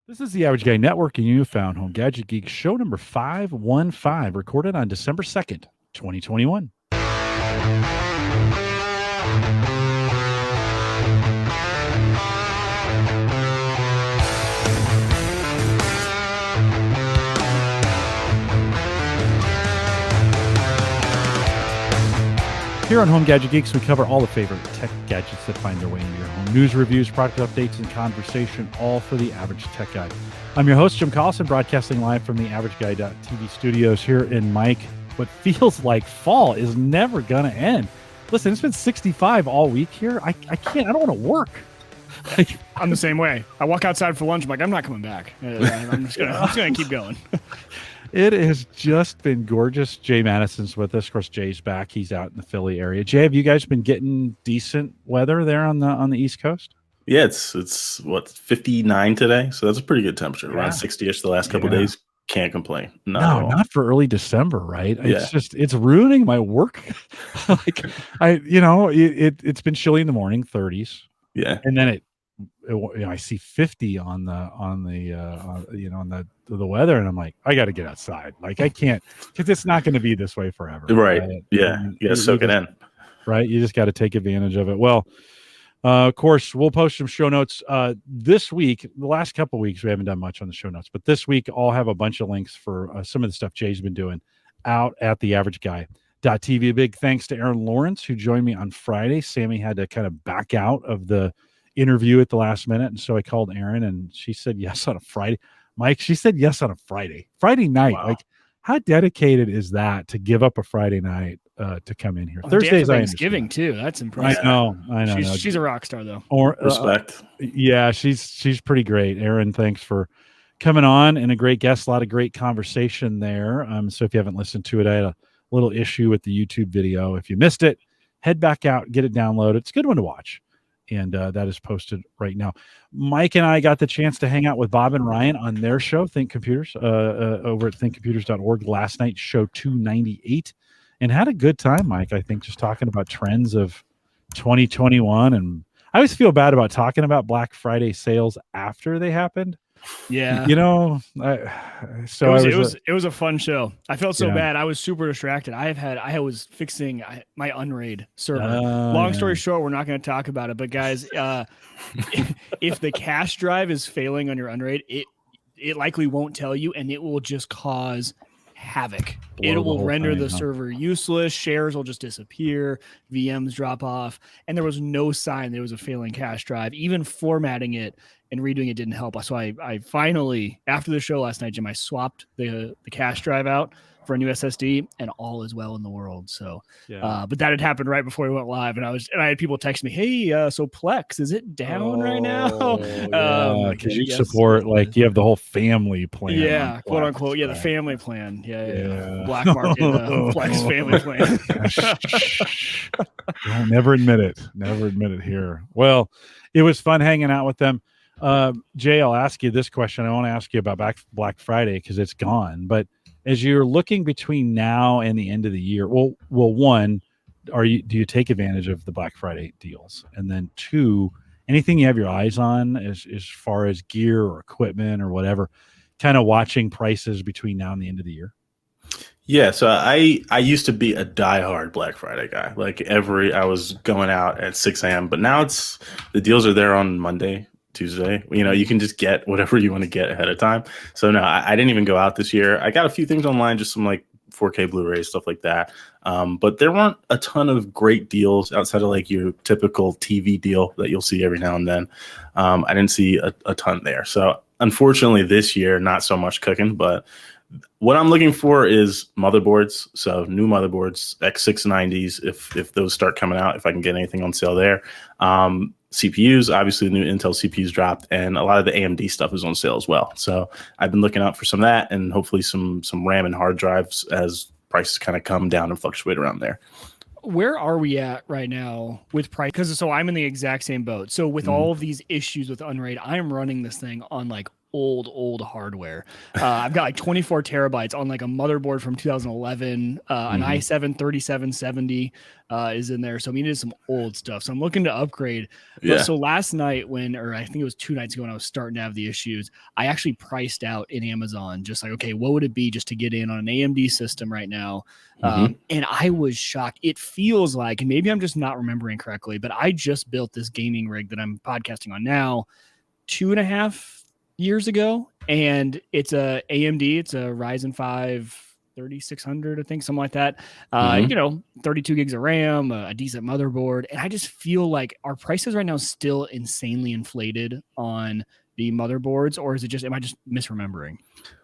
This is the Average Guy Network, and you found Home Gadget Geeks show number 515, recorded on December 2nd, 2021. Here on Home Gadget Geeks, we cover all the favorite tech gadgets that find their way into your home. News, reviews, product updates, and conversation, all for the average tech guy. I'm your host, Jim Collison, broadcasting live from the AverageGuy.tv studios here in Mike. What feels like fall is never going to end. Listen, it's been 65 all week here. I can't, I don't want to work. I'm the same way. I walk outside for lunch. I'm like, I'm not coming back. I'm just gonna keep going. It has just been gorgeous. Jay Mattison's with us. Of course, Jay's back. He's out in the Philly area. Jay, have you guys been getting decent weather there on the East Coast? Yeah, it's what, 59 today, so that's a pretty good temperature. Around 60ish the last couple of days. Can't complain. Not for early December, right? Yeah. It's ruining my work. It's been chilly in the morning, 30s. Yeah, and then I see 50 on the weather, and I'm like, I got to get outside. Like, I can't, because it's not going to be this way forever. right? Yeah, you got to soak it in. Right, you just got to take advantage of it. Well, of course, we'll post some show notes this week. The last couple of weeks, we haven't done much on the show notes, but this week I'll have a bunch of links for some of the stuff Jay's been doing out at the AverageGuy.tv. A big thanks to Aaron Lawrence, who joined me on Friday. Sammy had to kind of back out of the interview at the last minute, and so I called Aaron, and she said yes on a Friday. Mike, she said yes on a Friday night. Wow. Like, how dedicated is that to give up a Friday night to come in here? Thursdays, Thanksgiving too. That's impressive. I know. She's a rock star, though. Or respect. Yeah, she's pretty great. Aaron, thanks for coming on, and a great guest. A lot of great conversation there. So if you haven't listened to it, I had a little issue with the YouTube video. If you missed it, head back out, get it downloaded. It's a good one to watch. And that is posted right now. Mike and I got the chance to hang out with Bob and Ryan on their show, Think Computers, over at thinkcomputers.org last night, show 298, and had a good time, Mike. I think just talking about trends of 2021. And I always feel bad about talking about Black Friday sales after they happened. Yeah. It was a fun show. I felt so bad. I was super distracted. I was fixing my Unraid server. Long story short, we're not going to talk about it, but guys, if the cache drive is failing on your Unraid, it likely won't tell you, and it will just cause havoc. It will render the server useless. Shares will just disappear. VMs drop off, and there was no sign there was a failing cache drive. Even formatting it and redoing it didn't help. So I finally, after the show last night, Jim, I swapped the cache drive out for a new SSD, and all is well in the world. So, but that had happened right before we went live, and I had people text me, "Hey, so Plex, is it down right now?" Because you support, like, you have the whole family plan. Yeah, quote unquote. Yeah, the family plan. Yeah. Black market Plex family plan. Never admit it here. Well, it was fun hanging out with them. Jay, I'll ask you this question. I want to ask you about Black Friday because it's gone. But as you're looking between now and the end of the year, one, do you take advantage of the Black Friday deals? And then two, anything you have your eyes on as far as gear or equipment or whatever, kind of watching prices between now and the end of the year? Yeah, so I used to be a diehard Black Friday guy. Like I was going out at 6 a.m., but now the deals are there on Monday, Tuesday. You can just get whatever you want to get ahead of time. So no, I didn't even go out this year. I got a few things online, just some like 4K Blu-ray stuff like that. But there weren't a ton of great deals outside of like your typical TV deal that you'll see every now and then. I didn't see a ton there. So unfortunately this year, not so much cooking, but what I'm looking for is motherboards. So new motherboards, X690s, if those start coming out, if I can get anything on sale there. CPUs, obviously the new Intel CPUs dropped, and a lot of the AMD stuff is on sale as well. So I've been looking out for some of that, and hopefully some RAM and hard drives as prices kind of come down and fluctuate around there. Where are we at right now with price? So I'm in the exact same boat. So with all of these issues with Unraid, I'm running this thing on like old hardware. I've got like 24 terabytes on like a motherboard from 2011. An i7 3770 is in there. So I mean, it is some old stuff. So I'm looking to upgrade. But so last night or I think it was 2 nights ago when I was starting to have the issues, I actually priced out in Amazon, just like, okay, what would it be just to get in on an AMD system right now? And I was shocked. It feels like, and maybe I'm just not remembering correctly, but I just built this gaming rig that I'm podcasting on now 2.5 years ago, and it's a AMD. It's a Ryzen 5 3600, I think, something like that. 32 gigs of RAM, a decent motherboard, and I just feel like our prices right now still insanely inflated on the motherboards, or is it just, am I just misremembering?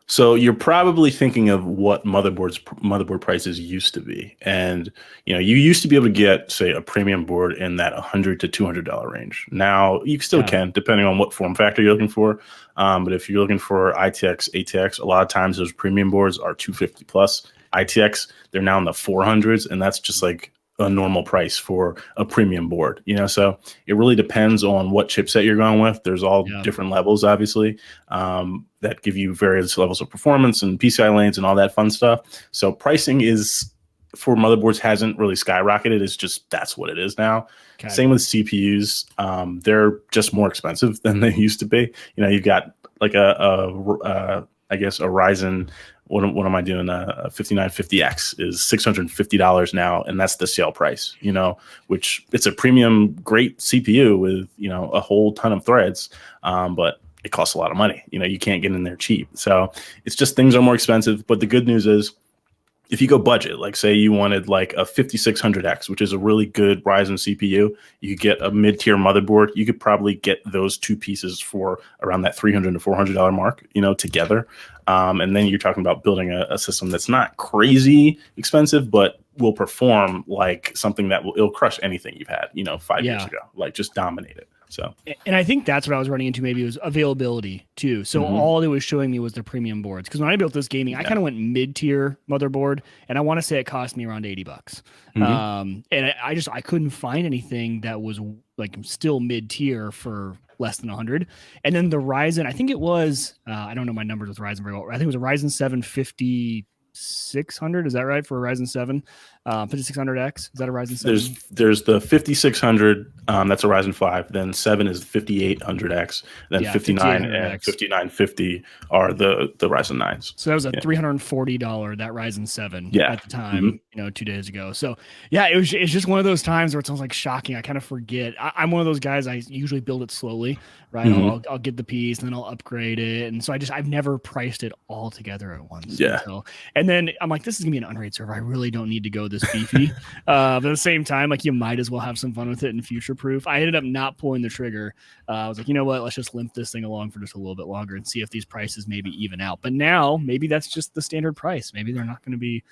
So you're probably thinking of what motherboard prices used to be. And, you used to be able to get, say, a premium board in that $100 to $200 range. Now you still can, depending on what form factor you're looking for. But if you're looking for ITX, ATX, a lot of times those premium boards are 250 plus. ITX, they're now in the 400s, and that's just like a normal price for a premium board, so it really depends on what chipset you're going with. There's all different levels, obviously, that give you various levels of performance and PCI lanes and all that fun stuff. So pricing is for motherboards hasn't really skyrocketed. It's just, that's what it is now. Okay. Same with CPUs. They're just more expensive than they used to be. You've got like a Ryzen. What am I doing? A 5950X is $650 now, and that's the sale price. Which it's a premium, great CPU with a whole ton of threads, but it costs a lot of money. You can't get in there cheap. So it's just, things are more expensive. But the good news is, if you go budget, like say you wanted like a 5600X, which is a really good Ryzen CPU, you could get a mid-tier motherboard. You could probably get those two pieces for around that $300 to $400 mark, together. And then you're talking about building a system that's not crazy expensive, but will perform like something that it'll crush anything you've had, 5 years ago, like just dominate it. So, and I think that's what I was running into. Maybe it was availability too. So all it was showing me was the premium boards. Because when I built this gaming, I kind of went mid-tier motherboard, and I want to say it cost me around $80. And I couldn't find anything that was like still mid-tier for less than 100. And then the Ryzen, I think it was, I don't know my numbers with Ryzen very well. I think it was a Ryzen 7 5600. Is that right for a Ryzen 7? 5600X. Is that a Ryzen 7? There's the 5600. That's a Ryzen 5. Then 7 is 5800X. Then 59 and 5950 are the Ryzen 9s. So that was a $340 that Ryzen 7 at the time, 2 days ago. So it's just one of those times where it's almost like shocking. I kind of forget. I'm one of those guys. I usually build it slowly, right? I'll get the piece and then I'll upgrade it, and so I've never priced it all together at once. And then I'm like, this is gonna be an unrated server. I really don't need to go this beefy. But at the same time, like, you might as well have some fun with it and future proof. I ended up not pulling the trigger. I was like, you know what? Let's just limp this thing along for just a little bit longer and see if these prices maybe even out. But now maybe that's just the standard price. Maybe they're not going to be,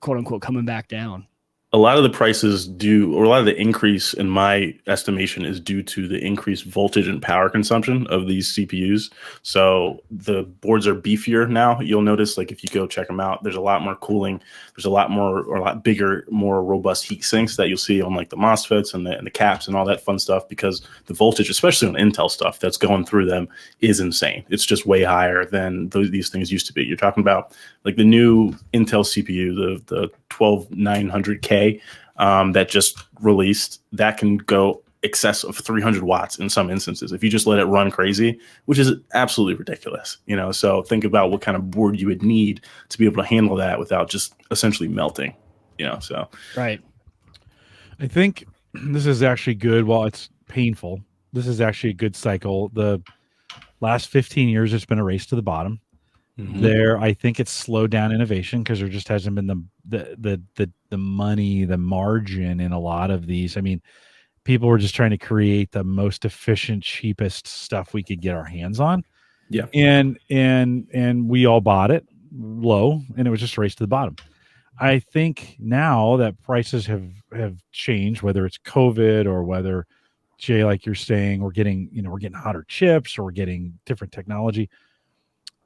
quote unquote, coming back down. A lot of the prices or a lot of the increase, in my estimation, is due to the increased voltage and power consumption of these CPUs. So the boards are beefier now. You'll notice, like, if you go check them out, there's a lot more cooling. There's a lot bigger, more robust heat sinks that you'll see on like the MOSFETs and the caps and all that fun stuff, because the voltage, especially on Intel stuff that's going through them, is insane. It's just way higher than these things used to be. You're talking about like the new Intel CPU, the 12900K that just released, that can go excess of 300 watts in some instances if you just let it run crazy, which is absolutely ridiculous. So think about what kind of board you would need to be able to handle that without just essentially melting. So right. I think this is actually good. While it's painful, this is actually a good cycle. The last 15 years, it's been a race to the bottom. I think it's slowed down innovation because there just hasn't been the money, the margin in a lot of these. I mean, people were just trying to create the most efficient, cheapest stuff we could get our hands on. Yeah. And we all bought it low, and it was just a race to the bottom. I think now that prices have changed, whether it's COVID or whether, Jay, like you're saying, we're getting hotter chips or we're getting different technology.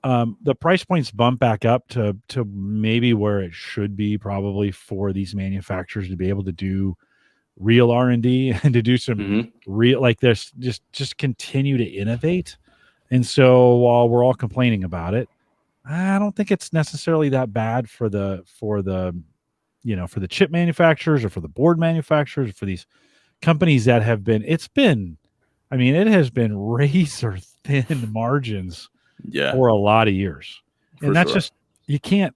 The price points bump back up to maybe where it should be, probably, for these manufacturers to be able to do real R&D and to do some real, like, there's just continue to innovate And so while we're all complaining about it, I don't think it's necessarily that bad for the for the chip manufacturers or for the board manufacturers, or for these companies that have been. It has been razor thin margins for a lot of years, and that's just you can't.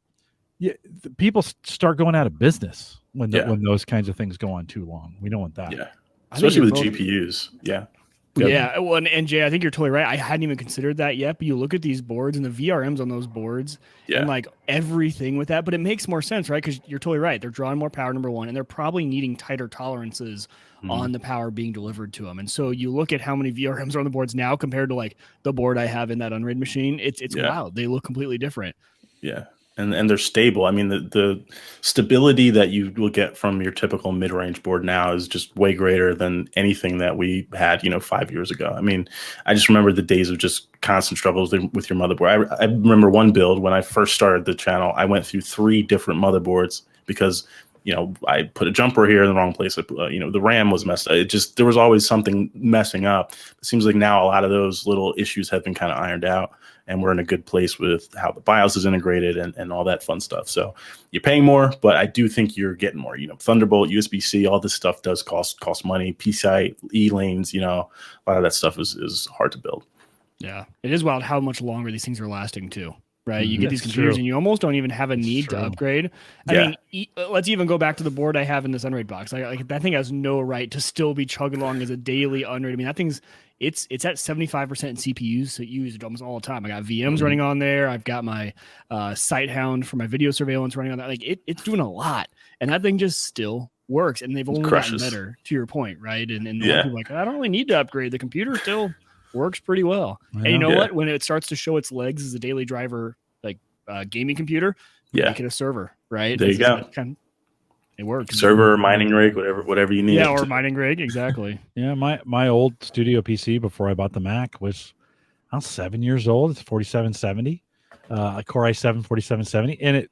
People start going out of business when those kinds of things go on too long. We don't want that. Yeah, especially with GPUs. Yeah. Yeah, well, and Jay, I think you're totally right. I hadn't even considered that yet, but you look at these boards and the VRMs on those boards and like everything with that, but it makes more sense, right? Because you're totally right. They're drawing more power, number one, and they're probably needing tighter tolerances on the power being delivered to them. And so you look at how many VRMs are on the boards now compared to like the board I have in that Unraid machine. It's wild. They look completely different. Yeah. And they're stable. I mean, the stability that you will get from your typical mid-range board now is just way greater than anything that we had, 5 years ago. I mean, I just remember the days of just constant struggles with your motherboard. I remember one build when I first started the channel, I went through 3 different motherboards because, I put a jumper here in the wrong place. The RAM was messed up. There was always something messing up. It seems like now a lot of those little issues have been kind of ironed out. And we're in a good place with how the BIOS is integrated and all that fun stuff. So you're paying more, but I do think you're getting more. Thunderbolt, USB-C, all this stuff does cost money. PCIe lanes, a lot of that stuff is hard to build. Yeah, it is wild how much longer these things are lasting too. Right, you get these computers and you almost don't even have a need to upgrade. I mean, let's even go back to the board I have in this Unraid box. Like that thing has no right to still be chugging along as a daily Unraid. I mean, that thing's it's at 75% in CPUs, so you use it almost all the time. I got VMs running on there. I've got my Sighthound for my video surveillance running on that. Like it's doing a lot, and that thing just still works. And they've only gotten better. To your point, right? And a lot of people are like, I don't really need to upgrade. The computer still works pretty well. And you know what? When it starts to show its legs as a daily driver, like gaming computer, make it a server, right? There you go. It works. Server, mining rig, whatever you need. Yeah, or mining rig, exactly. Yeah, my old studio PC before I bought the Mac was 7 years old. It's 4770, a Core i7 4770, and it,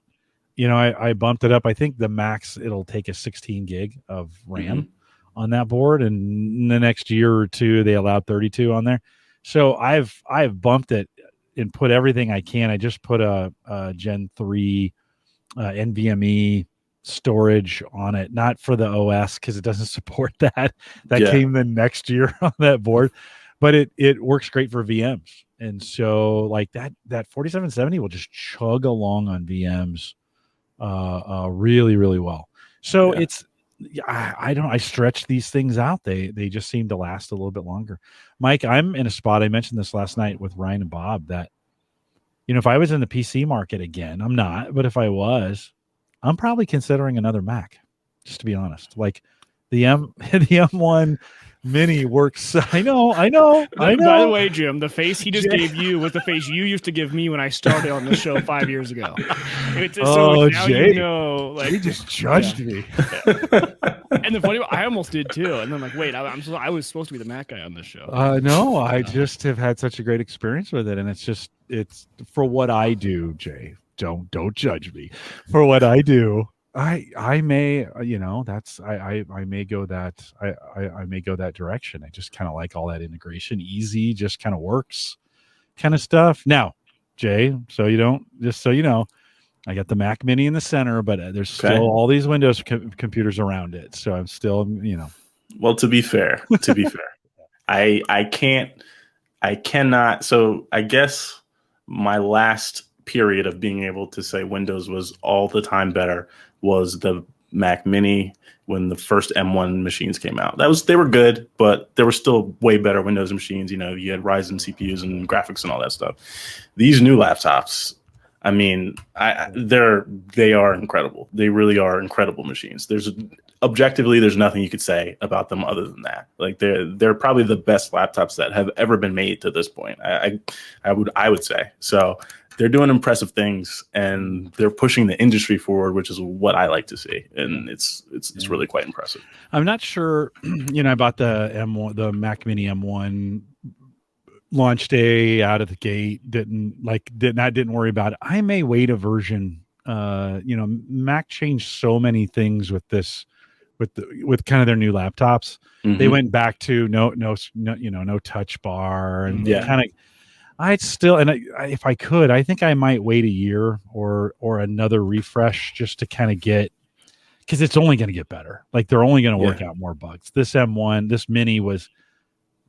I bumped it up. I think the max it'll take is 16 gig of RAM on that board, and in the next year or two they allowed 32 on there. So I've bumped it and put everything I can. I just put a Gen 3 NVMe storage on it, not for the OS because it doesn't support that. Came the next year on that board, but it works great for VMs. And so like that 4770 will just chug along on VMs really, really well. So I stretch these things out. They just seem to last a little bit longer. Mike, I'm in a spot, I mentioned this last night with Ryan and Bob, that if I was in the PC market again, I'm not, but if I was, I'm probably considering another Mac, just to be honest. Like the M1 Mini works. I know. By the way, Jim, the face he just gave you was the face you used to give me when I started on the show 5 years ago. Jay, he just judged me. And the funny, I almost did too. And then wait, I was supposed to be the Mac guy on this show. No, I just have had such a great experience with it, and it's for what I do, Jay. Don't judge me for what I do. I may, I may go that, I may go that direction. I just kind of like all that integration, easy, just kind of works kind of stuff. Now, Jay, so you know, I got the Mac Mini in the center, but there's still all these Windows computers around it. So I'm still, Well, to be fair, I cannot. So I guess my last period of being able to say Windows was all the time better was the Mac Mini when the first M1 machines came out. They were good, but there were still way better Windows machines. You had Ryzen CPUs and graphics and all that stuff. These new laptops, I mean, they are incredible. They really are incredible machines. Objectively, there's nothing you could say about them other than that. Like they're probably the best laptops that have ever been made to this point. I would say so. They're doing impressive things, and they're pushing the industry forward, which is what I like to see, and it's really quite impressive. I'm not sure. I bought the Mac Mini M1 launch day out of the gate. Didn't worry about it. I may wait a version. Mac changed so many things with this, with kind of their new laptops. They went back to no touch bar and kind of. I'd still, and if I could, I think I might wait a year or another refresh just to kind of get, because it's only going to get better. Like they're only going to work out more bugs. This M1, this Mini was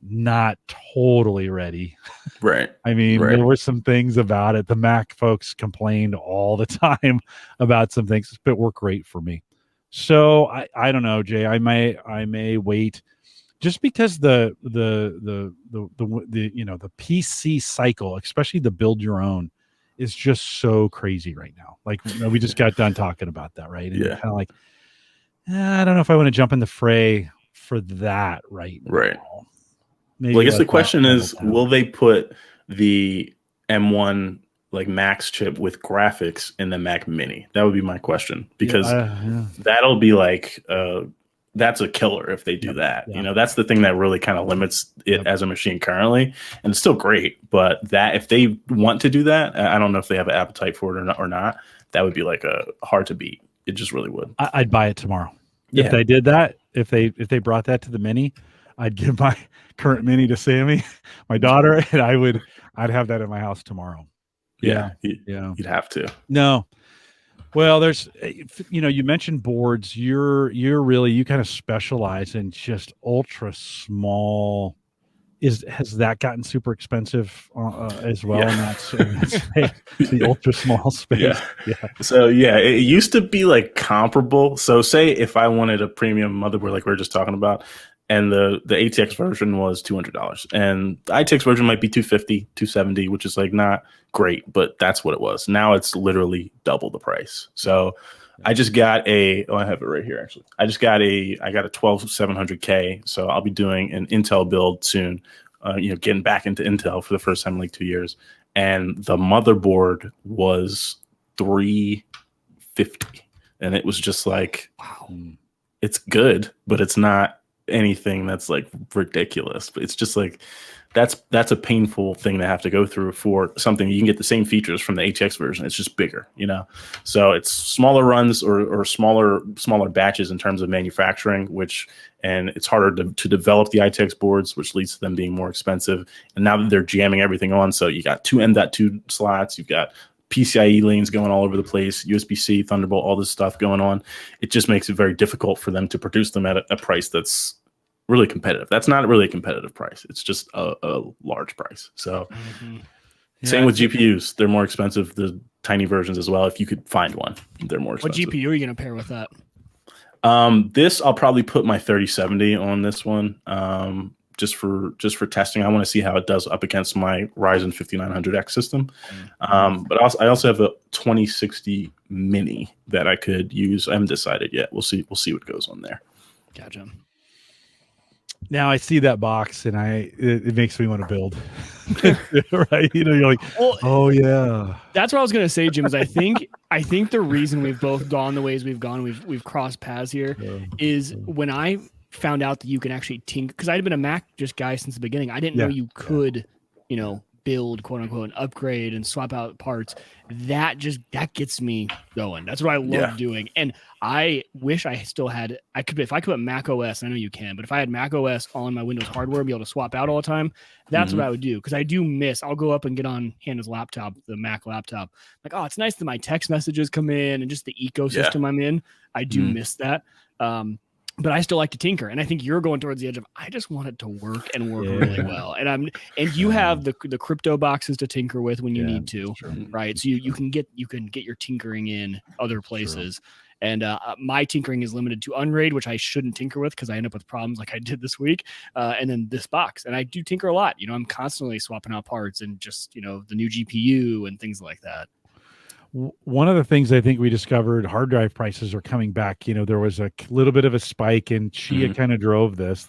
not totally ready. Right. I mean, there were some things about it. The Mac folks complained all the time about some things, but worked great for me. So I don't know, Jay. I may wait. Just because the PC cycle, especially the build your own, is just so crazy right now. Like we just got done talking about that, right? And kind of like, I don't know if I want to jump in the fray for that right now. Right. Maybe well, I guess the question is, will they put the M1 like Max chip with graphics in the Mac Mini? That would be my question, because that'll be like that's a killer if they do that. You know, that's the thing that really kind of limits it as a machine currently, and it's still great. But that if they want to do that, I don't know if they have an appetite for it or not. That would be like a hard to beat. It just really would. I'd buy it tomorrow if they did that. If they brought that to the Mini, I'd give my current Mini to Sammy, my daughter, and I'd have that in my house tomorrow. You'd have to. No. Well, there's, you mentioned boards. You're really, you kind of specialize in just ultra small. Has that gotten super expensive as well? In that space, the ultra small space. So it used to be like comparable. So say if I wanted a premium motherboard, like we were just talking about, and the ATX version was $200, and the ITX version might be $250, $270, which is like not great, but that's what it was. Now it's literally double the price. So I just got I have it right here actually. I got a 12700K. So I'll be doing an Intel build soon. Getting back into Intel for the first time in like 2 years, and the motherboard was $350, and it was just like, wow, it's good, but it's not anything that's like ridiculous. But it's just like that's a painful thing to have to go through for something. You can get the same features from the HX version. It's just bigger, so it's smaller runs or smaller batches in terms of manufacturing, and it's harder to develop the ITX boards, which leads to them being more expensive. And now that they're jamming everything on, so you got two M.2 slots, you've got PCIe lanes going all over the place, USB-C, Thunderbolt, all this stuff going on. It just makes it very difficult for them to produce them at a price that's really competitive. That's not really a competitive price. It's just a large price. So same with GPUs. They're more expensive, the tiny versions as well. If you could find one, they're more expensive. What GPU are you going to pair with that? This, I'll probably put my 3070 on this one. Just for testing. I want to see how it does up against my Ryzen 5900X system. But I also have a 2060 Mini that I could use. I haven't decided yet. We'll see what goes on there. Gotcha. Now I see that box and it makes me want to build. Right? You're like, oh yeah. That's what I was gonna say, Jim. Is I think the reason we've both gone the ways we've gone, we've crossed paths here, is when I found out that you can actually tinker, because I'd been a Mac guy since the beginning. I didn't know you could, build, quote unquote, and upgrade and swap out parts. That gets me going. That's what I love doing. And I wish I still had, if I could put Mac OS, I know you can, but if I had Mac OS on my Windows hardware, be able to swap out all the time, that's what I would do. Because I do miss, I'll go up and get on Hannah's laptop, the Mac laptop. Like, oh, it's nice that my text messages come in and just the ecosystem I'm in. I do miss that. But I still like to tinker, and I think you're going towards the edge of I just want it to work and work really well. And you have the crypto boxes to tinker with when you need to, right? So you can get your tinkering in other places. And my tinkering is limited to Unraid, which I shouldn't tinker with because I end up with problems like I did this week. And then this box, and I do tinker a lot. I'm constantly swapping out parts and just the new GPU and things like that. One of the things I think we discovered, hard drive prices are coming back. There was a little bit of a spike, and Chia kind of drove this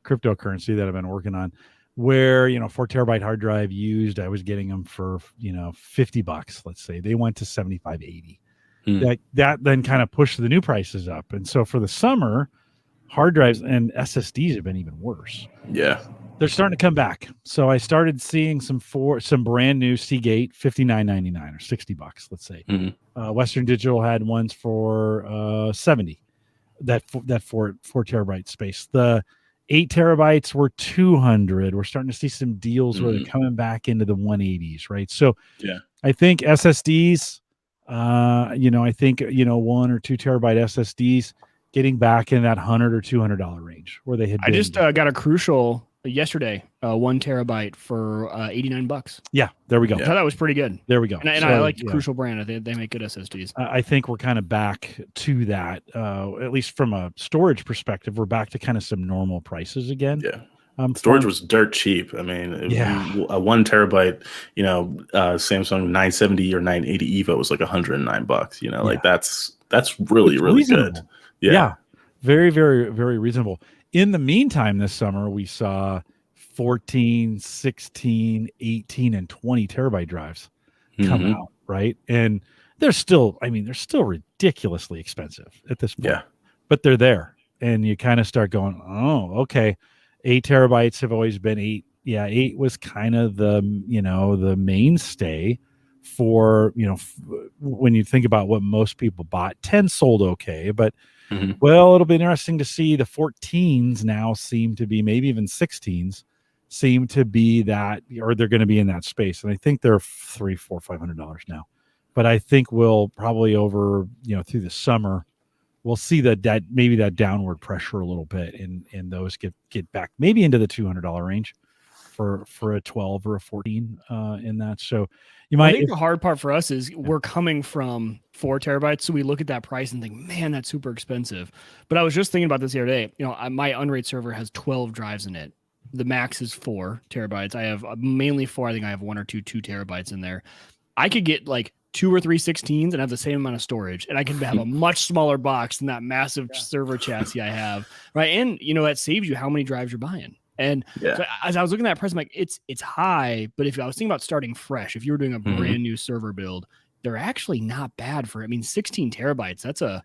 cryptocurrency that I've been working on, where 4 terabyte hard drive used, I was getting them for $50. Let's say they went to 75, 80. That then kind of pushed the new prices up, and so for the summer, hard drives and SSDs have been even worse. Yeah. They're starting to come back. So I started seeing some brand new Seagate $59.99 or $60, let's say. Western Digital had ones for $70. That 4 terabyte space. The 8 terabytes were 200. We're starting to see some deals where they're coming back into the 180s, right? So yeah, I think SSDs, I think 1 or 2 terabyte SSDs getting back in that $100 or $200 range where they had been. I just got a Crucial yesterday, 1 terabyte for $89. Yeah, there we go. I thought that was pretty good. There we go. And I like the Crucial brand. They make good SSDs. I think we're kind of back to that, at least from a storage perspective. We're back to kind of some normal prices again. Yeah. Storage was dirt cheap. I mean, a 1 terabyte, Samsung 970 or 980 EVO was like $109. Like that's really reasonable. Good. Yeah, very, very, very reasonable. In the meantime, this summer we saw 14, 16, 18, and 20 terabyte drives come out, right? And they're still ridiculously expensive at this point. Yeah. But they're there. And you kind of start going, oh, okay. 8 terabytes have always been 8. Yeah, 8 was kind of the mainstay for, when you think about what most people bought. 10 sold okay, but well, it'll be interesting to see the 14s now seem to be, maybe even 16s seem to be that, or they're going to be in that space. And I think they're $300, $400, $500 now. But I think we'll probably through the summer, we'll see that maybe that downward pressure a little bit, and those get back maybe into the $200 range for a 12 or a 14 in that. So you might. I think the hard part for us is we're coming from 4 terabytes, so we look at that price and think, man, that's super expensive. But I was just thinking about this the other day. My Unraid server has 12 drives in it. The max is 4 terabytes. I have mainly 4. I think I have 1 or 2 terabytes in there. I could get like 2 or 3 16s and have the same amount of storage, and I can have a much smaller box than that massive server chassis I have, right? And that saves you how many drives you're buying. And so as I was looking at that price, I'm like, it's high, but if I was thinking about starting fresh, if you were doing a brand new server build, they're actually not bad for. 16 terabytes. It's a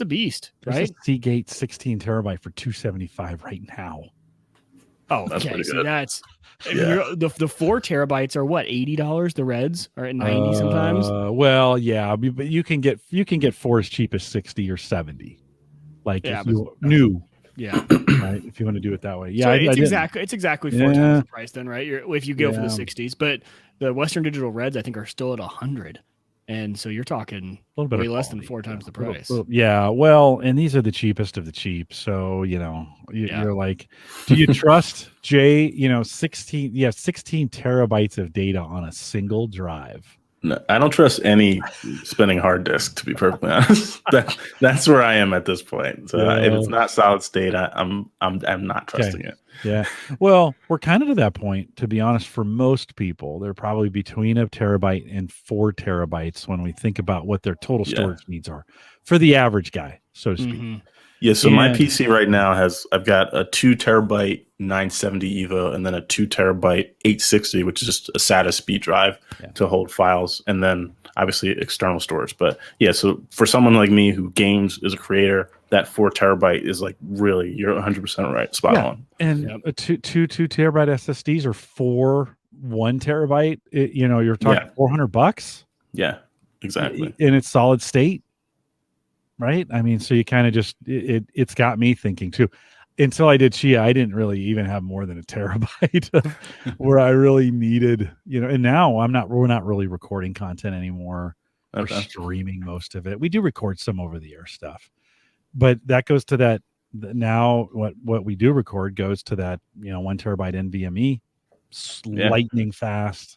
beast, right? There's a Seagate 16 terabyte for $275 right now. Oh, that's okay. pretty So good. the 4 terabytes are what, $80? The Reds are at 90 sometimes. Well, yeah, but you can get 4 as cheap as 60 or 70. If you new. Yeah. Right. If you want to do it that way. Yeah. So it's exactly 4 times the price then, right? If you go for the 60s, but the Western Digital Reds, I think, are still at 100. And so you're talking a little bit way less than 4 times the price. Yeah. Well, and these are the cheapest of the cheap. So, you're like, do you trust Jay, 16 terabytes of data on a single drive? No, I don't trust any spinning hard disk, to be perfectly honest. That's where I am at this point. So if it's not solid state, I'm not trusting it. Yeah. Well, we're kind of to that point, to be honest. For most people, they're probably between 1 terabyte and 4 terabytes when we think about what their total storage needs are for the average guy, so to speak. Yeah, so my PC right now I've got a 2 terabyte 970 EVO and then a 2 terabyte 860, which is just a SATA speed drive to hold files, and then obviously external storage. But yeah, so for someone like me who games as a creator, that 4 terabyte is like really, you're 100% right, spot on. And a two terabyte SSDs or 4 1 terabyte, you're talking $400. Yeah, exactly. And it's solid state. Right. So you kind of just, it's got me thinking too. Until I did Chia, I didn't really even have more than 1 terabyte where I really needed, and now we're not really recording content anymore. Okay. We're streaming most of it. We do record some over the air stuff, but that goes to that. Now what we do record goes to that, 1 terabyte NVMe, lightning fast.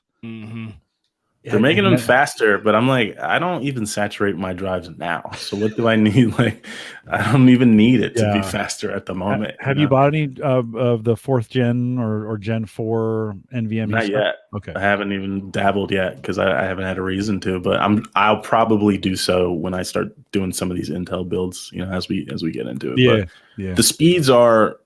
They're making them faster, but I'm like, I don't even saturate my drives now. So what do I need? I don't even need it to be faster at the moment. Have you bought any of the 4th gen or Gen 4 NVMe? Not yet. Okay. I haven't even dabbled yet because I haven't had a reason to, but I'll probably do so when I start doing some of these Intel builds, as we get into it. But the speeds are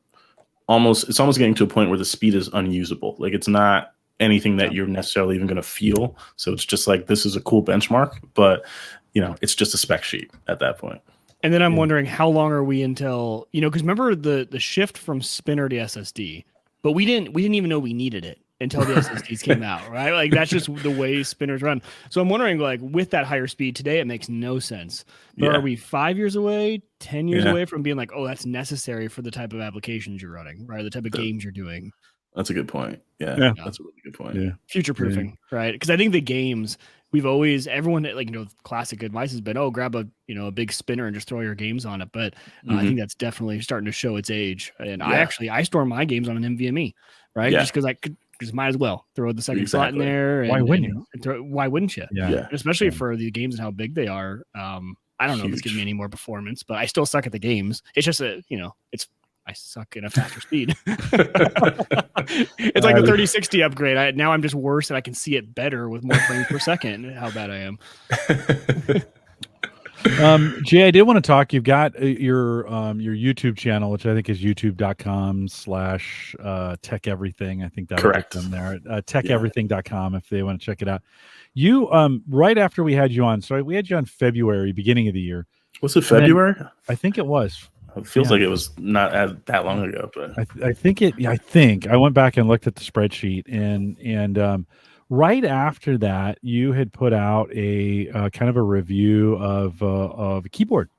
almost getting to a point where the speed is unusable. It's not anything that you're necessarily even going to feel. So it's just like, this is a cool benchmark, but it's just a spec sheet at that point. And then I'm wondering, how long are we until, because remember the shift from spinner to SSD, but we didn't even know we needed it. until the SSDs came out, right? Like that's just the way spinners run. So I'm wondering, like with that higher speed today, it makes no sense. But are we 5 years away, 10 years away from being like, oh, that's necessary for the type of applications you're running, right? The type of games you're doing. That's a good point. Yeah. That's a really good point. Yeah. Future proofing, right? Because I think the games everyone like, classic advice has been, oh, grab a big spinner and just throw your games on it. But I think that's definitely starting to show its age. And I store my games on an NVMe, right? Just because I could just might as well throw the second slot in there. And, why wouldn't you? Yeah. Especially for the games and how big they are. I don't know if it's giving me any more performance, but I still suck at the games. It's just I suck at a faster speed. It's like the 3060 upgrade. Now I'm just worse and I can see it better with more frames per second. How bad I am. Jay, I did want to talk. You've got your YouTube channel, which I think is youtube.com/TekEverything. I think that's correct. Them there. TekEverything.com if they want to check it out. You right after we had you on, so we had you on February, beginning of the year. Was it February? I think it was. It feels like it was not that long ago, but I think I went back and looked at the spreadsheet, and right after that, you had put out a kind of a review of a keyboard,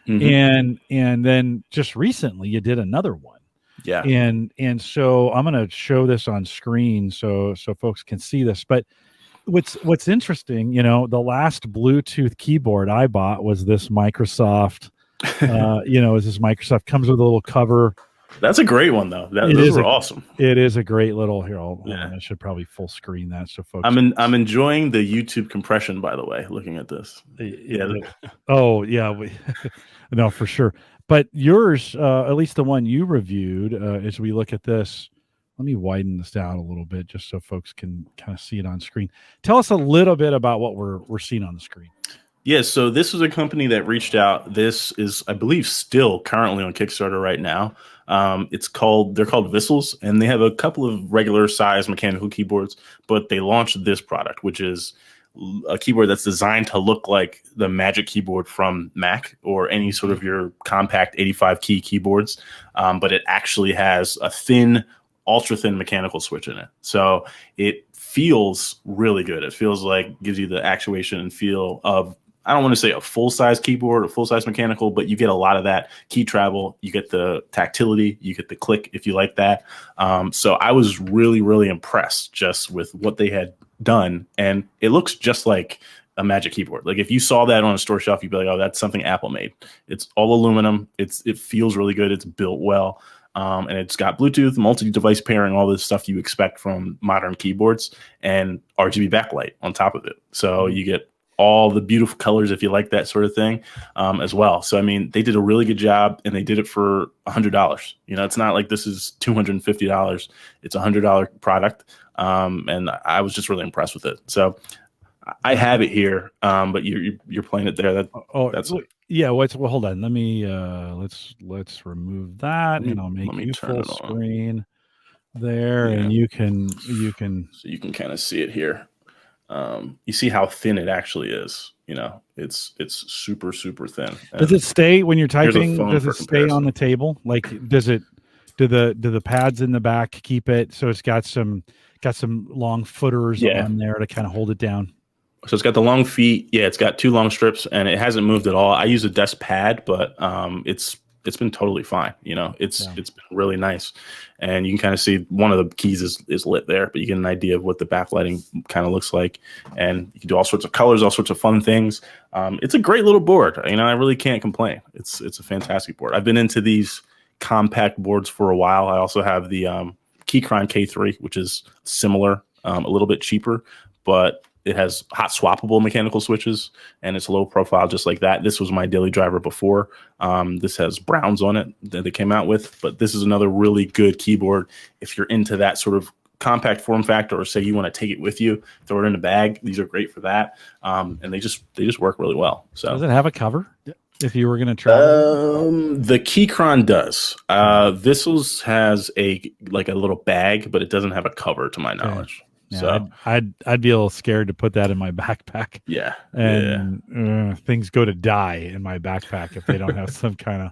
and then just recently you did another one. Yeah, and so I'm going to show this on screen so folks can see this, but. What's interesting, the last Bluetooth keyboard I bought was this Microsoft. Microsoft comes with a little cover. That's a great one, though. Those are awesome. It is a great little. Here, I should probably full screen that so folks. I'm enjoying the YouTube compression, by the way. Looking at this, no, for sure. But yours, at least the one you reviewed, as we look at this. Let me widen this down a little bit just so folks can kind of see it on screen. Tell us a little bit about what we're seeing on the screen. Yeah, so this was a company that reached out. This is, I believe, still currently on Kickstarter right now. They're called Vissels, and they have a couple of regular size mechanical keyboards, but they launched this product, which is a keyboard that's designed to look like the Magic Keyboard from Mac or any sort of your compact 85 key keyboards, but it actually has a ultra thin mechanical switch in it. So it feels really good. It feels like gives you the actuation and feel of, I don't want to say a full size keyboard or full size mechanical, but you get a lot of that key travel. You get the tactility, you get the click if you like that. So I was really, really impressed just with what they had done. And it looks just like a Magic Keyboard. Like if you saw that on a store shelf, you'd be like, oh, that's something Apple made. It's all aluminum. It feels really good. It's built well. And it's got Bluetooth, multi-device pairing, all this stuff you expect from modern keyboards, and RGB backlight on top of it. So you get all the beautiful colors if you like that sort of thing as well. So, I mean, they did a really good job, and they did it for $100. It's not like this is $250. It's a $100 product. And I was just really impressed with it. So I have it here, but you're playing it there. That's yeah. Well, hold on. Let me let's remove that, and I'll make you full screen there, and you can so you can kind of see it here. You see how thin it actually is. It's super, super thin. Does it stay when you're typing? Does it stay on the table? Like, do the pads in the back keep it? So it's got some long footers on there to kind of hold it down. So it's got the long feet. Yeah, it's got two long strips, and it hasn't moved at all. I use a desk pad, but it's been totally fine. It's been really nice, and you can kind of see one of the keys is lit there, but you get an idea of what the backlighting kind of looks like, and you can do all sorts of colors, all sorts of fun things. It's a great little board. I really can't complain. It's a fantastic board. I've been into these compact boards for a while. I also have the Keychron K3, which is similar, a little bit cheaper, but it has hot swappable mechanical switches, and it's low profile just like that. This was my daily driver before. This has browns on it that they came out with, but this is another really good keyboard. If you're into that sort of compact form factor, or say you want to take it with you, throw it in a bag, these are great for that. And they just work really well. So does it have a cover? If you were going to try, the Keychron does. Vissels has a little bag, but it doesn't have a cover to my knowledge. Yeah, so I'd be a little scared to put that in my backpack. Yeah, and things go to die in my backpack if they don't have some kind of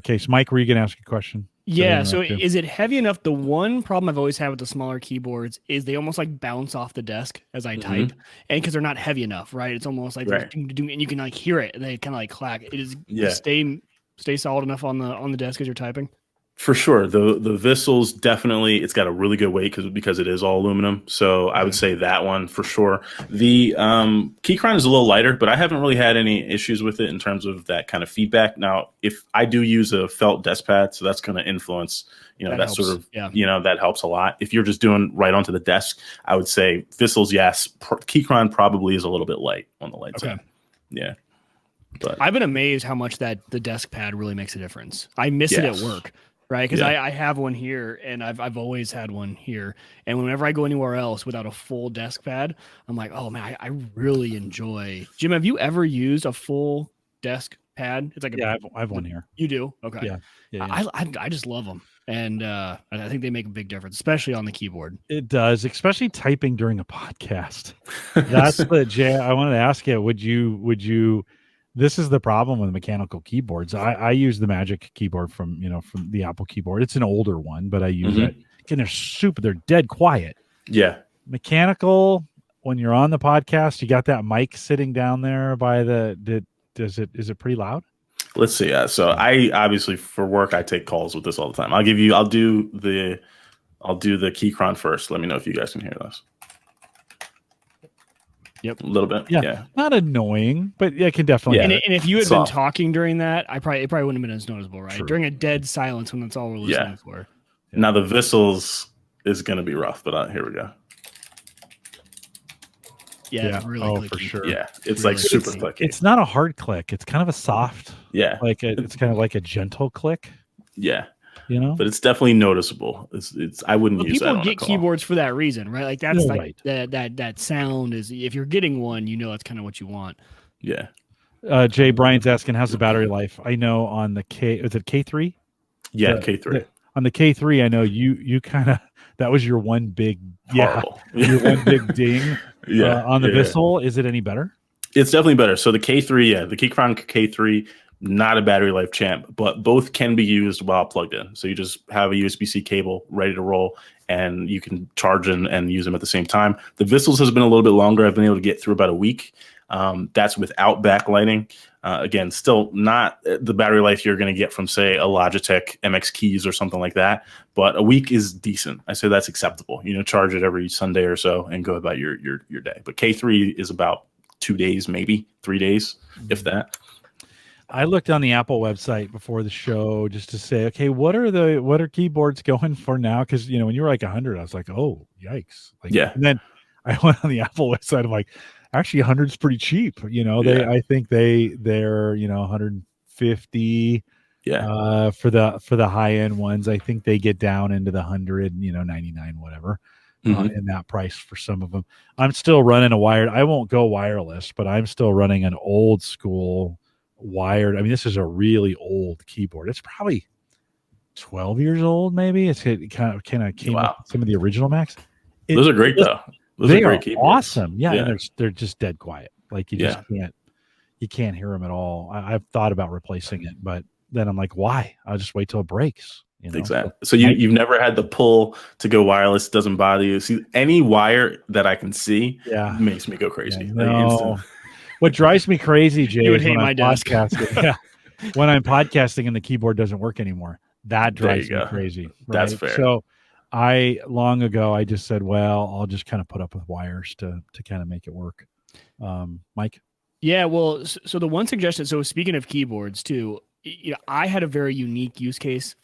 case. Mike, were you going to ask a question? Yeah, so is it heavy enough? The one problem I've always had with the smaller keyboards is they almost like bounce off the desk as I type, and because they're not heavy enough, right? It's almost like and you can like hear it, and they kind of like clack. It is stay solid enough on the desk as you're typing. For sure. The Vissel's definitely, it's got a really good weight because it is all aluminum. So I would say that one for sure. The Keychron is a little lighter, but I haven't really had any issues with it in terms of that kind of feedback. Now, if I do use a felt desk pad, so that's going to influence, that sort of, that helps a lot. If you're just doing right onto the desk, I would say Vissel's, yes. Keychron probably is a little bit light on the light side. Yeah. But I've been amazed how much that the desk pad really makes a difference. I miss it at work. Right, because I have one here, and I've always had one here. And whenever I go anywhere else without a full desk pad, I'm like, oh man, I really enjoy. Jim, have you ever used a full desk pad? It's like I have one here. You do? Okay. Yeah. I just love them, and I think they make a big difference, especially on the keyboard. It does, especially typing during a podcast. That's the Jay. I wanted to ask you, would you? This is the problem with mechanical keyboards. I use the Magic keyboard from the Apple keyboard. It's an older one, but I use it. And they're dead quiet. Yeah. Mechanical, when you're on the podcast, you got that mic sitting down there by is it pretty loud? Let's see. So I obviously for work I take calls with this all the time. I'll do the Keychron first. Let me know if you guys can hear this. Yep, a little bit. Yeah, not annoying, but it can definitely. And if you had been talking during that, it probably wouldn't have been as noticeable, right? True. During a dead silence when that's all we're listening for. Yeah. Now the Vissel's is going to be rough, but here we go. Yeah, it's really clicky. For sure. Yeah, it's really super clicky. It's not a hard click. It's kind of a soft. Yeah, it's kind of like a gentle click. Yeah. But it's definitely noticeable. I wouldn't use that. People get keyboards for that reason, right? Like that's that sound is, if you're getting one, that's kind of what you want. Yeah. Jay, Brian's asking, how's the battery life? I know on the is it K3? Yeah, K3. On the K3, I know you kind of, that was your one big your one big ding. On the Vissel, is it any better? It's definitely better. So the K3, the Keychron K3. Not a battery life champ, but both can be used while plugged in. So you just have a USB-C cable ready to roll, and you can charge and use them at the same time. The Vissels has been a little bit longer. I've been able to get through about a week. That's without backlighting. Again, still not the battery life you're going to get from, say, a Logitech MX Keys or something like that. But a week is decent. I say that's acceptable. Charge it every Sunday or so and go about your day. But K3 is about 2 days, maybe 3 days, if that. I looked on the Apple website before the show just to say, okay, what are keyboards going for now? Because when you were like 100, I was like, oh, yikes! And then I went on the Apple website. I'm like, actually, 100 is pretty cheap. I think they're 150. Yeah. For the high end ones, I think they get down into the 100, 99, whatever. In that price for some of them. I'm still running a wired. I won't go wireless, but I'm still running an old school wired. I mean, this is a really old keyboard. It's probably 12 years old, maybe. It kind of came up with some of the original Macs. Those are great though. They are awesome. Yeah, and they're just dead quiet. Like you can't hear them at all. I've thought about replacing it, but then I'm like, why? I'll just wait till it breaks. Exactly. So you've never had the pull to go wireless. It doesn't bother you. See, any wire that I can see makes me go crazy. No. What drives me crazy, Jay, you would hate my desk. When I'm podcasting and the keyboard doesn't work anymore, that drives me crazy. Right? That's fair. So long ago, I just said, well, I'll just kind of put up with wires to kind of make it work. Mike? Yeah, well, so the one suggestion, so speaking of keyboards too, I had a very unique use case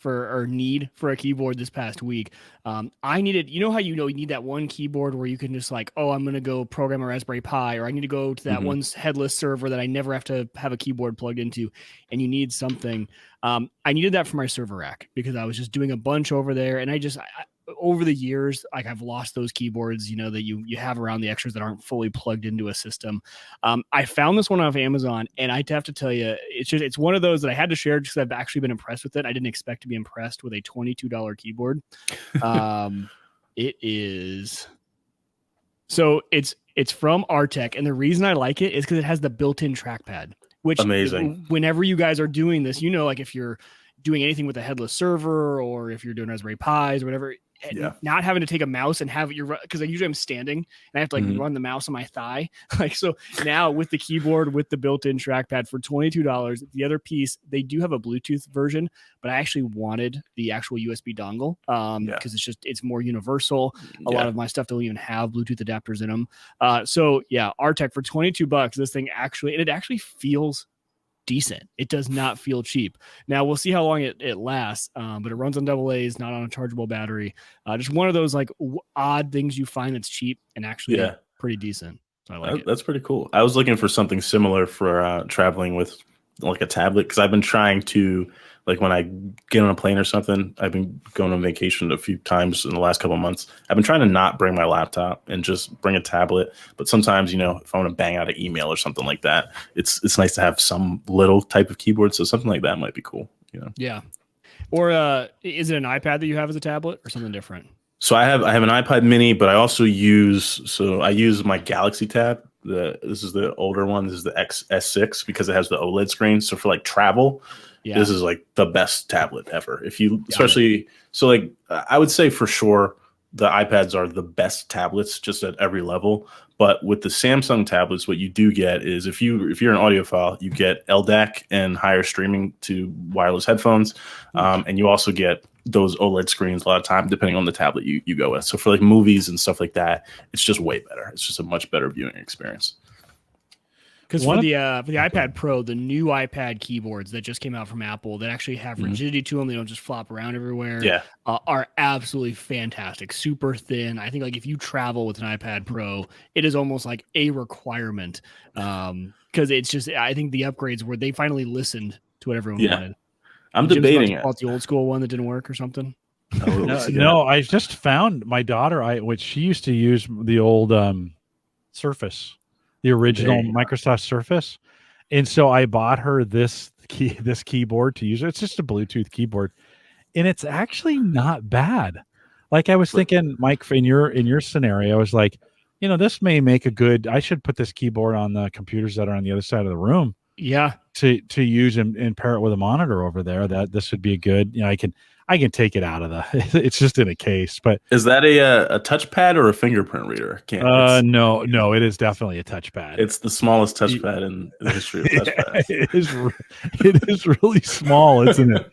need for a keyboard this past week. I needed, how you need that one keyboard where you can just like, oh, I'm going to go program a Raspberry Pi, or I need to go to that one headless server that I never have to have a keyboard plugged into, and you need something. I needed that for my server rack because I was just doing a bunch over there, and over the years, like I've lost those keyboards, that you have around the extras that aren't fully plugged into a system. I found this one off Amazon, and I have to tell you, it's one of those that I had to share just because I've actually been impressed with it. I didn't expect to be impressed with a $22 keyboard. It is. So it's from Artec, and the reason I like it is because it has the built-in trackpad, which amazing. Whenever you guys are doing this, like if you're doing anything with a headless server, or if you're doing Raspberry Pis or whatever, not having to take a mouse and have your, because usually I'm standing and I have to like run the mouse on my thigh. Like, so now with the keyboard, with the built-in trackpad for $22, the other piece, they do have a Bluetooth version, but I actually wanted the actual USB dongle because it's more universal. A lot of my stuff don't even have Bluetooth adapters in them. So yeah, RTech for $22, this thing it actually feels decent. It does not feel cheap. Now we'll see how long it lasts, but it runs on AA's, not on a chargeable battery. Just one of those like odd things you find that's cheap and actually pretty decent. So I like it. That's pretty cool. I was looking for something similar for traveling with like a tablet, because I've been trying to, like, when I get on a plane or something, I've been going on vacation a few times in the last couple of months. I've been trying to not bring my laptop and just bring a tablet. But sometimes, if I want to bang out an email or something like that, it's nice to have some little type of keyboard. So something like that might be cool. Yeah. Or is it an iPad that you have as a tablet or something different? So I have an iPad mini, but I also use my Galaxy Tab. This is the older one. This is the S6 because it has the OLED screen. So for like travel, this is like the best tablet ever. If you I would say for sure the iPads are the best tablets just at every level. But with the Samsung tablets, what you do get is if you're an audiophile, you get LDAC and higher streaming to wireless headphones, and you also get those OLED screens a lot of time, depending on the tablet you go with. So for like movies and stuff like that, it's just way better. It's just a much better viewing experience. Because for the iPad Pro, the new iPad keyboards that just came out from Apple that actually have rigidity to them, they don't just flop around everywhere, are absolutely fantastic. Super thin. I think like if you travel with an iPad Pro, it is almost like a requirement because it's just, I think the upgrades where they finally listened to what everyone wanted. I'm debating it. The old school one that didn't work or something. No, I just found my daughter, which she used to use the old Surface, the original Microsoft Surface, and so I bought her this keyboard to use. It's just a Bluetooth keyboard, and it's actually not bad. Like I was thinking, Mike, in your scenario, I was like, this may make a good. I should put this keyboard on the computers that are on the other side of the room. Yeah, to use and pair it with a monitor over there. That this would be a good. I can take it out of the. It's just in a case. But is that a touchpad or a fingerprint reader? No, it is definitely a touchpad. It's the smallest touchpad in the history of touchpads. It is really small, isn't it?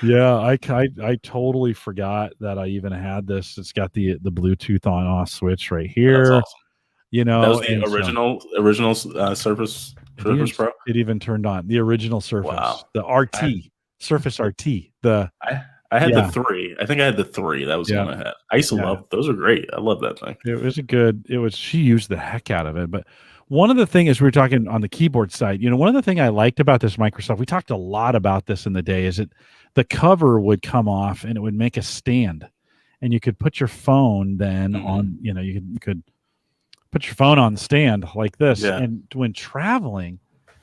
Yeah, I totally forgot that I even had this. It's got the Bluetooth on off switch right here. That's awesome. That was the original Surface Pro. It even turned on the original Surface, the RT, Surface RT. I had the 3. I think I had the 3. That was the one I had. I used to love those. Are great. I love that thing. She used the heck out of it. But one of the things we were talking on the keyboard side, one of the things I liked about this Microsoft, we talked a lot about this in the day, is the cover would come off and it would make a stand, and you could put your phone then on. You could put your phone on the stand like this, and when traveling,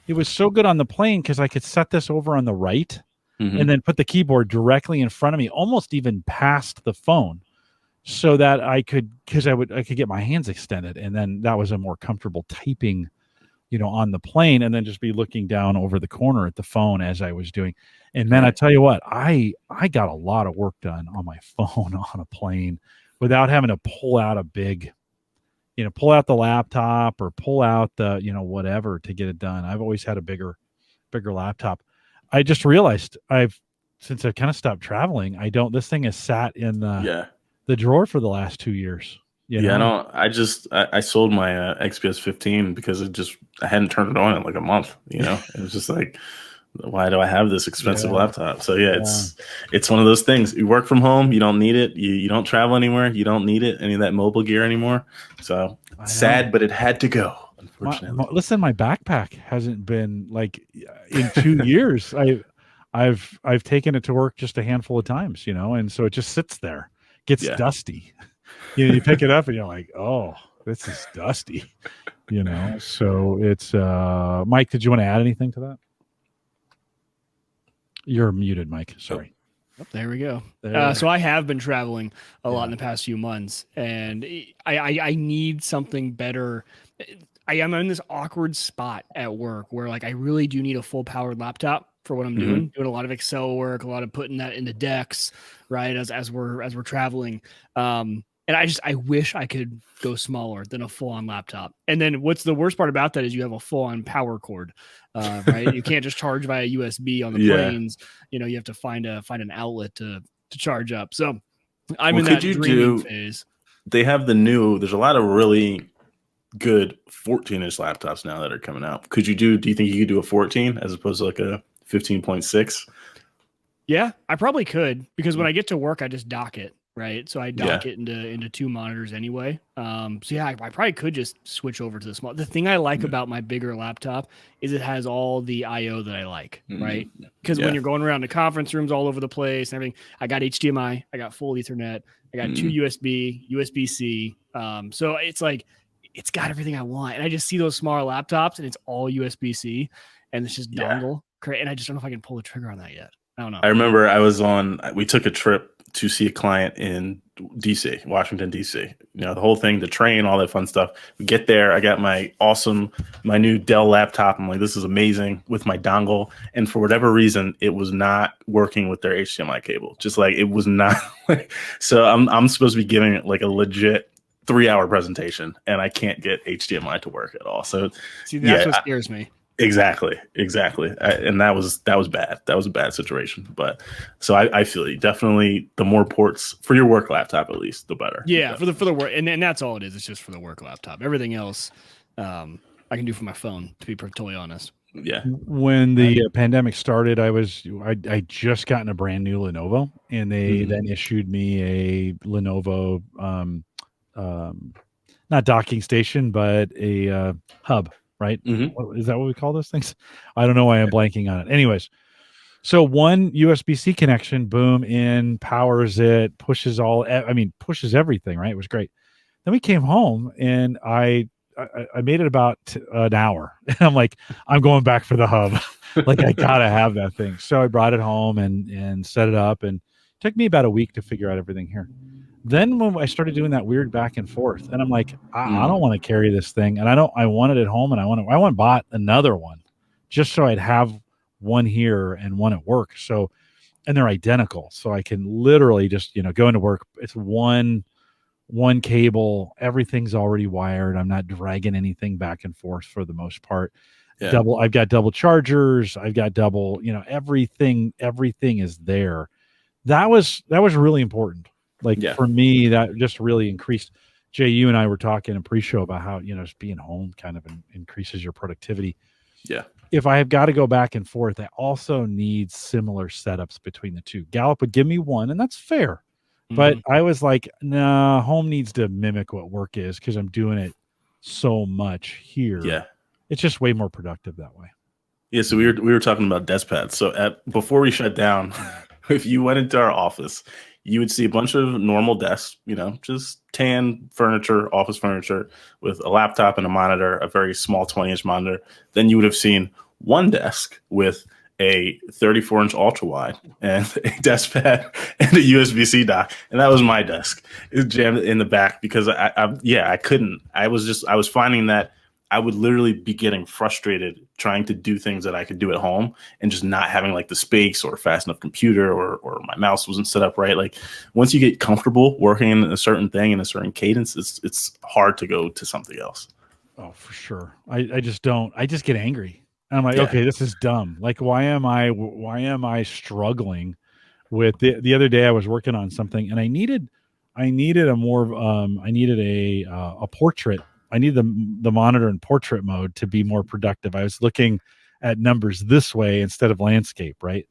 it was so good on the plane because I could set this over on the right. And then put the keyboard directly in front of me, almost even past the phone, so that I could get my hands extended, and then that was a more comfortable typing, on the plane, and then just be looking down over the corner at the phone as I was doing. And man, I tell you what, I got a lot of work done on my phone on a plane without having to pull out a big, pull out the laptop or pull out the, whatever to get it done. I've always had a bigger laptop. I just realized since I've kind of stopped traveling, this thing has sat in the drawer for the last 2 years. I sold my XPS 15 because I hadn't turned it on in like a month. It was just like, why do I have this expensive laptop? So it's one of those things. You work from home, you don't need it. You don't travel anywhere, you don't need it, any of that mobile gear anymore. So sad, but it had to go. Listen, my backpack hasn't been like in 2 years. I've taken it to work just a handful of times, and so it just sits there, gets dusty. You pick it up and you're like, oh, this is dusty, So it's Mike. Did you want to add anything to that? You're muted, Mike. Sorry. Oh, there we go. So I have been traveling a lot in the past few months, and I need something better. I am in this awkward spot at work where like I really do need a full powered laptop, for what I'm doing a lot of Excel work, a lot of putting that into decks, right? As we're traveling. And I wish I could go smaller than a full-on laptop. And then what's the worst part about that is you have a full-on power cord, right? You can't just charge via USB on the planes. You have to find an outlet to charge up. So I'm in that dreaming phase. They have there's a lot of really good 14-inch laptops now that are coming out. Do you think you could do a 14 as opposed to like a 15.6? Yeah, I probably could, because when I get to work, I just dock it. Right. So I dock it into 2 monitors anyway. So yeah, I probably could just switch over to the small. The thing I like about my bigger laptop is it has all the IO that I like, right? Because when you're going around the conference rooms all over the place and everything, I got HDMI, I got full Ethernet, I got 2 USB, USB-C. So it's like, it's got everything I want. And I just see those smaller laptops and it's all USB-C and it's just dongle. And I just don't know if I can pull the trigger on that yet. I don't know. I remember we took a trip to see a client in DC, Washington, DC. The whole thing, the train, all that fun stuff. We get there. I got my new Dell laptop. I'm like, this is amazing, with my dongle. And for whatever reason, it was not working with their HDMI cable. Just like, it was not. So I'm supposed to be giving it like a legit 3-hour presentation, and I can't get HDMI to work at all. So see, that's what scares me. Exactly. And that was bad. That was a bad situation. But so I feel you. Definitely the more ports for your work laptop, at least, the better. Yeah, for the work. And that's all it is. It's just for the work laptop. Everything else I can do for my phone, to be totally honest. Yeah. When the pandemic started, I just gotten a brand new Lenovo, and they then issued me a Lenovo not docking station, but a hub. Right? Is that what we call those things? I don't know why I'm blanking on it. Anyways, so one USB-C connection, boom, in, powers it, pushes everything, right? It was great. Then we came home and I made it about an hour. And I'm like, I'm going back for the hub. Like, I gotta have that thing. So I brought it home and set it up, and it took me about a week to figure out everything here. Then when I started doing that weird back and forth, and I'm like, I don't want to carry this thing, and I want it at home, and I went and bought another one just so I'd have one here and one at work. So, and they're identical, so I can literally just go into work. It's one cable, everything's already wired. I'm not dragging anything back and forth for the most part. Yeah. I've got double chargers. I've got double, everything is there. That was really important. For me, that just really increased. Jay, you and I were talking in pre-show about how, just being home kind of increases your productivity. Yeah. If I have got to go back and forth, I also need similar setups between the two. Gallup would give me one, and that's fair. But I was like, nah, home needs to mimic what work is, because I'm doing it so much here. Yeah. It's just way more productive that way. Yeah. So we were talking about desk pads. So before we shut down, if you went into our office, you would see a bunch of normal desks, just tan furniture, office furniture, with a laptop and a monitor, a very small 20-inch monitor. Then you would have seen one desk with a 34-inch ultra wide and a desk pad and a USB-C dock, and that was my desk. It was jammed in the back because I couldn't. I was finding that I would literally be getting frustrated trying to do things that I could do at home and just not having like the space or fast enough computer or my mouse wasn't set up right. Like, once you get comfortable working in a certain thing in a certain cadence, it's hard to go to something else. Oh, for sure. I just get angry. And I'm like, okay, this is dumb. Like, why am I struggling with the other day I was working on something, and I needed a portrait. I need the monitor in portrait mode to be more productive. I was looking at numbers this way instead of landscape, right?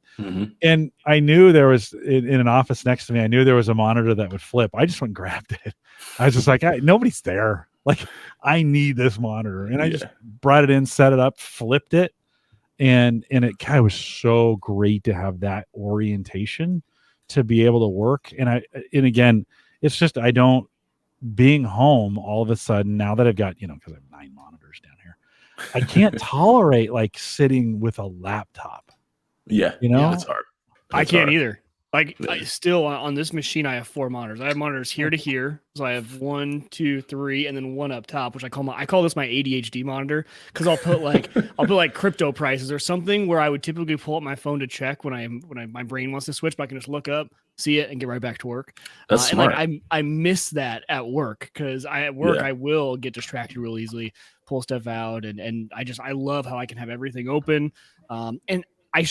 And I knew there was in an office next to me, I knew there was a monitor that would flip. I just went and grabbed it. I was just like, nobody's there. Like, I need this monitor. And I just brought it in, set it up, flipped it. And it kind of was so great to have that orientation to be able to work. And again, it's just, being home all of a sudden, now that I've got, because I have 9 monitors down here, I can't tolerate like sitting with a laptop. Yeah. It's hard. I can't either. Like I still on this machine, I have 4 monitors. I have monitors here to here, so I have 1, 2, 3, and then one up top, which I call this my ADHD monitor because I'll put like crypto prices or something where I would typically pull up my phone to check when my brain wants to switch, but I can just look up, see it, and get right back to work. That's smart. And like I miss that at work because I will get distracted real easily, pull stuff out, and I love how I can have everything open. And I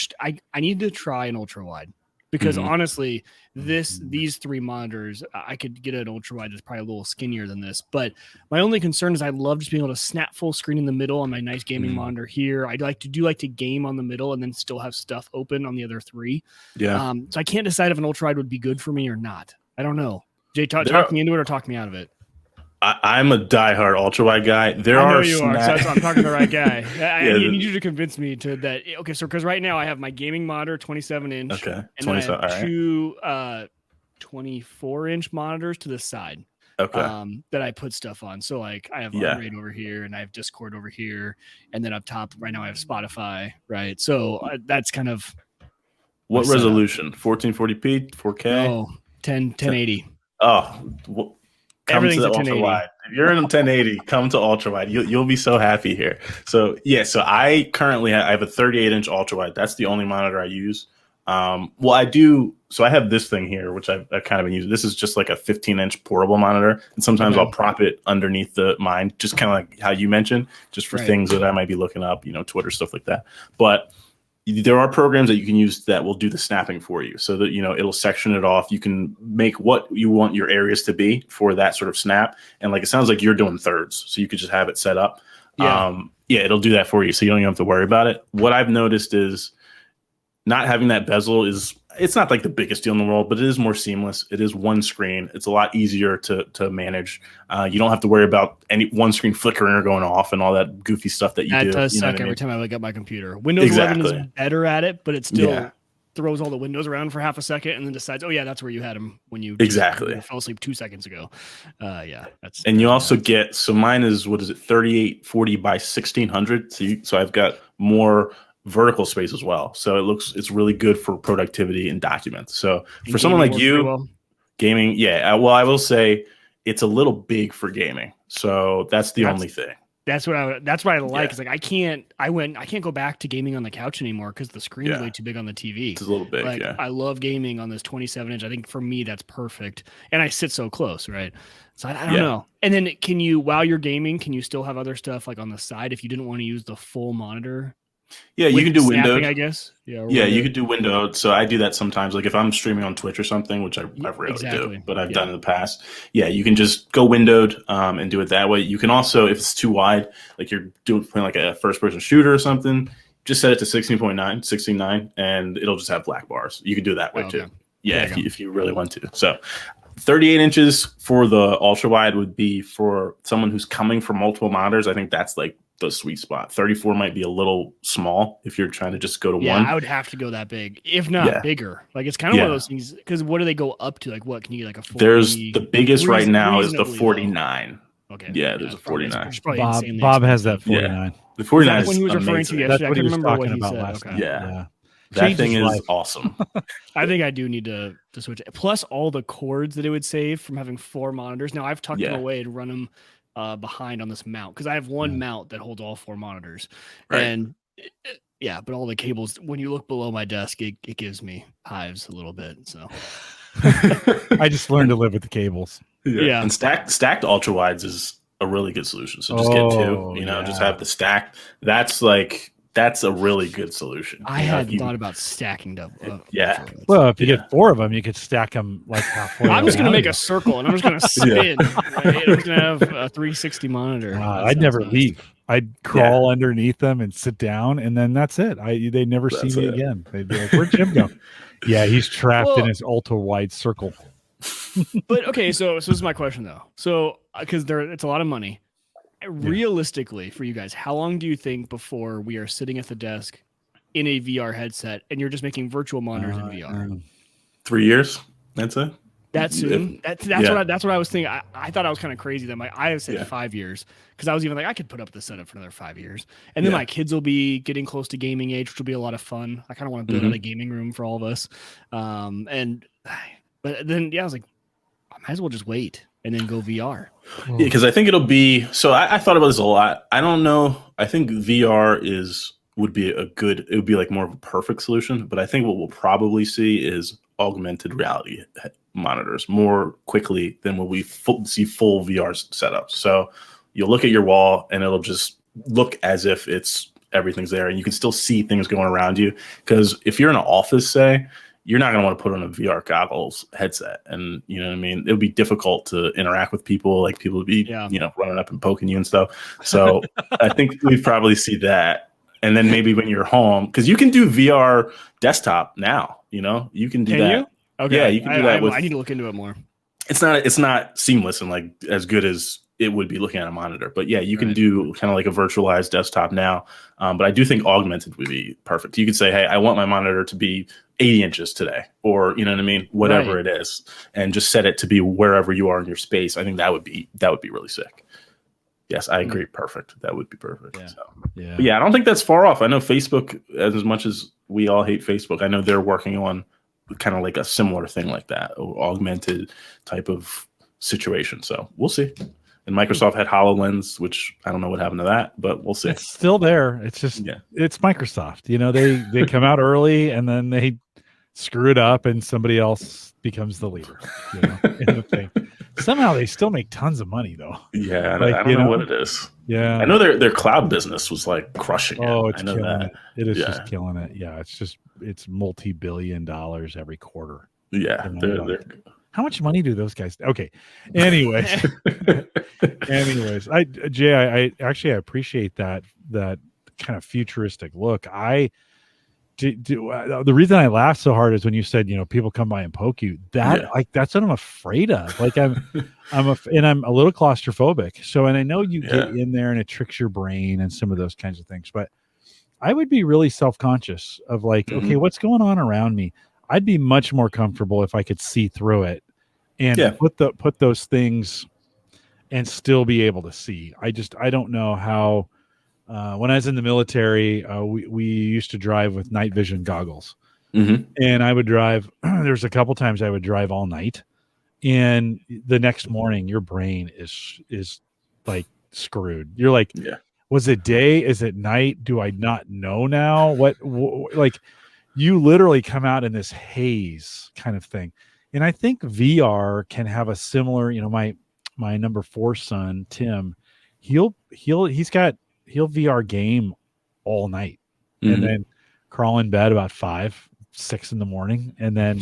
need to try an ultra wide. Because honestly, these 3 monitors, I could get an ultra wide that's probably a little skinnier than this. But my only concern is I love just being able to snap full screen in the middle on my nice gaming monitor here. I'd like to game on the middle and then still have stuff open on the other 3. Yeah. So I can't decide if an ultra wide would be good for me or not. I don't know. Jay, talk me into it or talk me out of it. I'm a diehard ultra wide guy. I know you are. So I'm talking to the right guy. I need you to convince me to that. Okay, so because right now I have my gaming monitor, 27-inch. Okay, and then I have 2 24-inch monitors to the side. Okay. That I put stuff on. So like I have Unraid over here, and I have Discord over here, and then up top right now I have Spotify. Right. So that's kind of what resolution? 1440p, 4K? Oh, 1080. Oh. Come to the ultra wide. If you're in a 1080, come to ultra wide. You'll be so happy here. So so I currently have a 38-inch ultra wide. That's the only monitor I use. Well, I do. So I have this thing here, which I've kind of been using. This is just like a 15-inch portable monitor, and sometimes I'll prop it underneath mine, just kind of like how you mentioned, just for things that I might be looking up, Twitter stuff like that. But there are programs that you can use that will do the snapping for you, so that it'll section it off. You can make what you want your areas to be for that sort of snap, and like it sounds like you're doing thirds, so you could just have it set up. It'll do that for you, so you don't even have to worry about it. What I've noticed is not having that bezel it's not like the biggest deal in the world, but it is more seamless. It is one screen. It's a lot easier to manage. You don't have to worry about any one screen flickering or going off and all that goofy stuff that you do. That does suck every time I look at my computer. Windows 11 is better at it, but it still throws all the windows around for half a second and then decides, oh yeah, that's where you had them when you fell asleep 2 seconds ago. And you also get, so mine is, 3840 by 1600. So I've got more vertical space as well, so it's really good for productivity and documents. So for someone like you, gaming, well, I will say it's a little big for gaming, so that's the only thing. That's what I like. Is like I can't go back to gaming on the couch anymore because the screen is way too big on the TV. It's a little big. I love gaming on this 27-inch. I think for me that's perfect, and I sit so close, right? So I don't know. And then while you're gaming, can you still have other stuff like on the side if you didn't want to use the full monitor? Yeah, you can do windowed, I guess. You could do windowed. So I do that sometimes. Like if I'm streaming on Twitch or something, which I rarely do, but I've done in the past. Yeah, you can just go windowed and do it that way. You can also, if it's too wide, like you're playing like a first-person shooter or something, just set it to 16.9, and it'll just have black bars. You can do it that way too. Yeah, if you really want to. So 38 inches for the ultra wide would be for someone who's coming from multiple monitors. I think that's like the sweet spot. 34 might be a little small if you're trying to just go to one. Yeah, I would have to go that big, if not bigger. Like it's kind of one of those things. Because what do they go up to? Like what can you get? Like a 40? There's the biggest right now is the 49. Low. Okay. Yeah, there's a 49. Bob has that 49. Yeah. The 49 is when he was referring to yesterday. That's what I he was remember talking what he about said. last night. Yeah. That thing is awesome. I think I do need to switch it. Plus all the cords that it would save from having 4 monitors. Now I've tucked them away to run them behind on this mount because I have one mount that holds all 4 monitors. Right. And but all the cables, when you look below my desk, it gives me hives a little bit. So I just learned to live with the cables. Yeah. And stacked ultra wides is a really good solution. So just get 2, just have the stack. That's a really good solution. I hadn't thought about stacking up. Well, if you get 4 of them, you could stack them like halfway. I'm just going to make a circle and I'm just going to spin. Right? I'm just going to have a 360 monitor. I'd never leave. I'd crawl underneath them and sit down, and then that's it. They'd never see me again. They'd be like, "Where'd Jim go?" Yeah, he's trapped in his ultra wide circle. But okay, so this is my question though. So because it's a lot of money. Realistically, for you guys, how long do you think before we are sitting at the desk in a VR headset and you're just making virtual monitors in VR? 3 years, that's it. That soon? That's what I was thinking. I thought I was kind of crazy that I have said 5 years because I was even like I could put up the setup for another 5 years, and then my kids will be getting close to gaming age, which will be a lot of fun. I kind of want to build out a gaming room for all of us, but then I was like, I might as well just wait and then go VR. Yeah, because I think it'll be. So I thought about this a lot. I don't know. I think VR would be it would be like more of a perfect solution, but I think what we'll probably see is augmented reality monitors more quickly than when we see full VR setups. So you'll look at your wall and it'll just look as if everything's there, and you can still see things going around you. Because if you're in an office, say, you're not going to want to put on a VR goggles headset, and you know what I mean. It would be difficult to interact with people. Like people would be, running up and poking you and stuff. So I think we'd probably see that. And then maybe when you're home, because you can do VR desktop now. You can do that. You? Okay. Yeah, you can do that. I need to look into it more. It's not seamless and like as good as it would be looking at a monitor, but yeah, you can do kind of like a virtualized desktop now. But I do think augmented would be perfect. You could say, hey, I want my monitor to be 80 inches today, or you know what I mean, whatever it is, and just set it to be wherever you are in your space. I think that would be really sick. Yes, I agree. Perfect. That would be perfect. Yeah. So, yeah, I don't think that's far off. I know Facebook, as much as we all hate Facebook, I know they're working on kind of like a similar thing like that, augmented type of situation. So we'll see. And Microsoft had HoloLens, which I don't know what happened to that, but we'll see. It's still there. It's just, it's Microsoft. They come out early and then they screw it up and somebody else becomes the leader. In the thing. Somehow they still make tons of money though. Yeah, I don't know what it is. Yeah, I know their cloud business was like crushing it. Oh, it's killing that. It is just killing it. Yeah, it's multi-billion dollars every quarter. Yeah, they're how much money do those guys? Okay, anyways, I actually appreciate that kind of futuristic look. The reason I laughed so hard is when you said, people come by and poke you. That's what I'm afraid of. Like I'm a little claustrophobic. So, and I know you get in there and it tricks your brain and some of those kinds of things, but I would be really self-conscious of like, okay, what's going on around me? I'd be much more comfortable if I could see through it and put those things and still be able to see. I don't know how. When I was in the military, we used to drive with night vision goggles, and I would drive. There's a couple times I would drive all night, and the next morning your brain is like screwed. You're like, was it day? Is it night? Do I not know now? Like you literally come out in this haze kind of thing, and I think VR can have a similar. My number 4 son Tim, he'll VR game all night and then crawl in bed about 5, 6 in the morning. And then,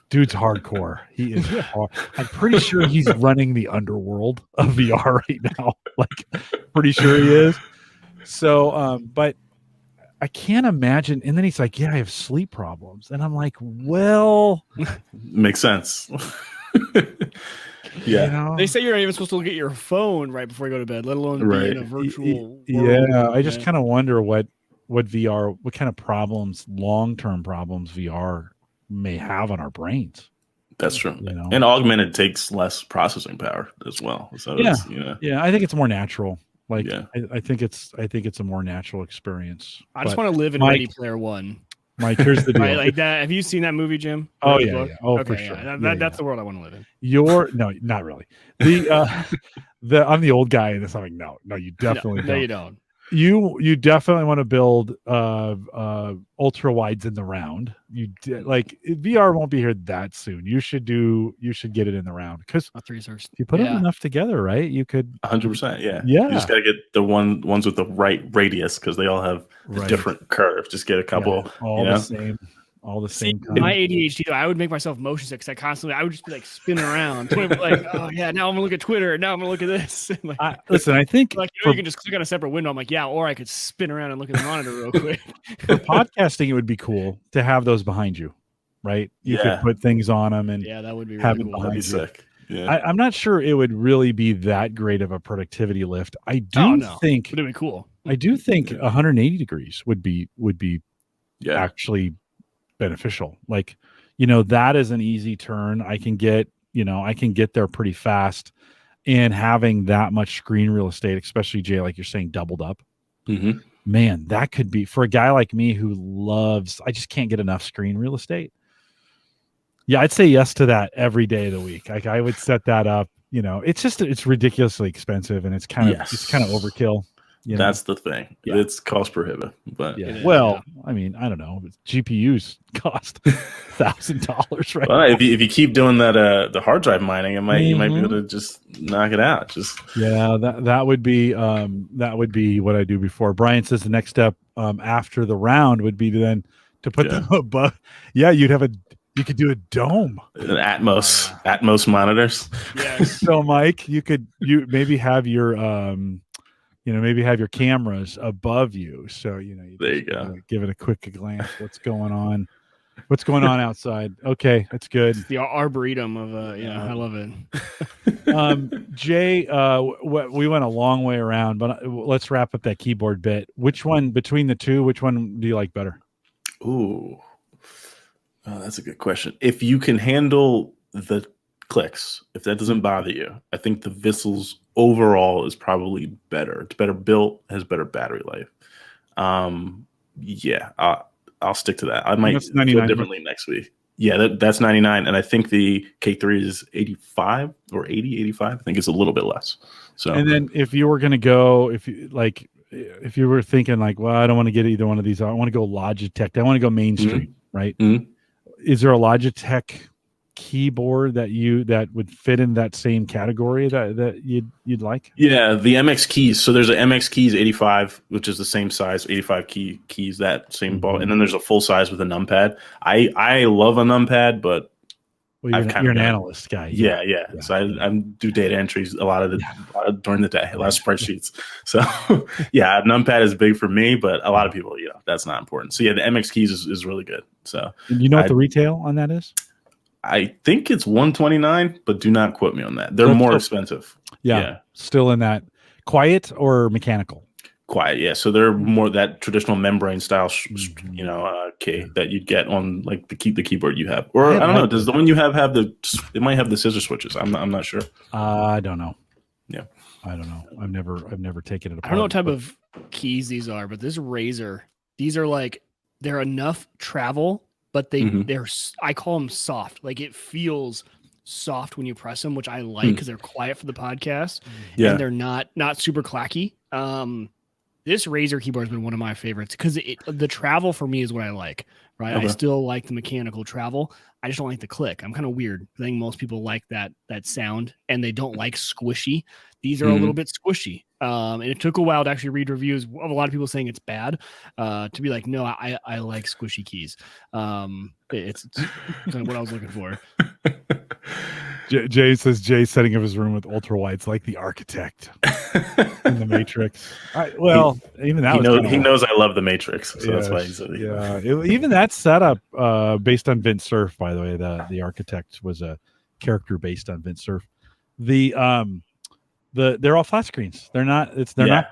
dude's hardcore. He is hard. I'm pretty sure he's running the underworld of VR right now. Like pretty sure he is. So, but I can't imagine. And then he's like, I have sleep problems. And I'm like, well, makes sense. Yeah, they say you're not even supposed to look at your phone right before you go to bed, let alone be in a virtual world. Yeah, I just kind of wonder what VR, what kind of problems, long-term problems VR may have on our brains. That's true. And augmented takes less processing power as well. So I think it's more natural. Like I think it's a more natural experience. I just want to live in Ready Player One. Mike, here's the deal. Like that. Have you seen that movie, Jim? Oh yeah. Oh, for sure. That's the world I want to live in. No, not really. I'm the old guy in this. I'm like, no, you definitely don't. No, you don't. You definitely want to build ultra wides in the round. Like VR won't be here that soon. You should get it in the round because if you put enough together, right? You could 100%. Yeah. You just gotta get the ones with the right radius because they all have a different curve. Just get a couple. All the same. My ADHD, I would make myself motion sick because I would just be like spinning around. Like, oh yeah, now I'm gonna look at Twitter. Now I'm gonna look at this. Like, listen, I think you can just click on a separate window. I'm like, or I could spin around and look at the monitor real quick. For podcasting, it would be cool to have those behind you, right? You could put things on them and that would be have really it cool. behind you. Sick. Yeah. I'm not sure it would really be that great of a productivity lift. I do think it'd be cool. I do think 180 degrees would be actually beneficial. Like that is an easy turn. I can get there pretty fast, and having that much screen real estate, especially Jay, like you're saying, doubled up. Mm-hmm. Man, that could be for a guy like me who I just can't get enough screen real estate. Yeah, I'd say yes to that every day of the week. Like I would set that up. It's ridiculously expensive, and it's kind of overkill. That's the thing. Yeah. It's cost prohibitive, but I mean, I don't know. GPUs cost $1,000, right? Well, if you keep doing that, the hard drive mining, you might be able to just knock it out. That would be what I do before. Brian says the next step after the round would be then to put them above. Yeah, you could do a dome. An Atmos monitors. Yeah. So Mike, you maybe have your maybe have your cameras above you. So, there you go. Give it a quick glance. What's going on outside? Okay. That's good. It's the arboretum of, I love it. Jay, we went a long way around, but let's wrap up that keyboard bit. Which one between the two, which one do you like better? Ooh. Oh, that's a good question. If you can handle the clicks, if that doesn't bother you, I think the Vissel's overall is probably better. It's better built, has better battery life. I'll stick to that. I might feel differently next week. Yeah, that's 99, and I think the K3 is 85 or 85. I think it's a little bit less. So, and then if you were going to go, if you were thinking like, well, I don't want to get either one of these. I want to go Logitech. I want to go mainstream, right? Mm-hmm. Is there a Logitech keyboard that would fit in that same category that you'd like? Yeah, the MX keys. So there's an MX keys 85, which is the same size, 85 keys, that same ball, and then there's a full size with a numpad. I love a numpad, but you're an analyst guy. Yeah. So I do data entries a lot during the day, a lot of spreadsheets. So yeah, numpad is big for me, but a lot of people, that's not important. So yeah, the MX keys is really good. So what the retail on that is? I think it's $129, but do not quote me on that. They're more expensive. Yeah. Still in that quiet or mechanical? Quiet, yeah. So they're more that traditional membrane style, key that you'd get on like the keyboard you have. Or I don't know. Does the one you have it might have the scissor switches? I'm not sure. I don't know. Yeah, I don't know. I've never taken it apart. I don't know what type of keys these are, but this Razer, these are they're enough travel, but they're I call them soft. Like it feels soft when you press them, which I like because they're quiet for the podcast. Yeah, and they're not super clacky. This Razer keyboard has been one of my favorites because the travel for me is what I like, right? Okay. I still like the mechanical travel. I just don't like the click. I'm kind of weird. I think most people like that sound, and they don't like squishy. These are a little bit squishy. And it took a while to actually read reviews of a lot of people saying it's bad, to be like, no, I like squishy keys. It's kind of what I was looking for. Jay says Jay setting up his room with ultra wides like the architect in the Matrix. Even that he knows I love the Matrix, so that's why he said even that setup based on Vince Cerf, by the way, the architect was a character based on Vince Cerf. They're all flat screens. They're not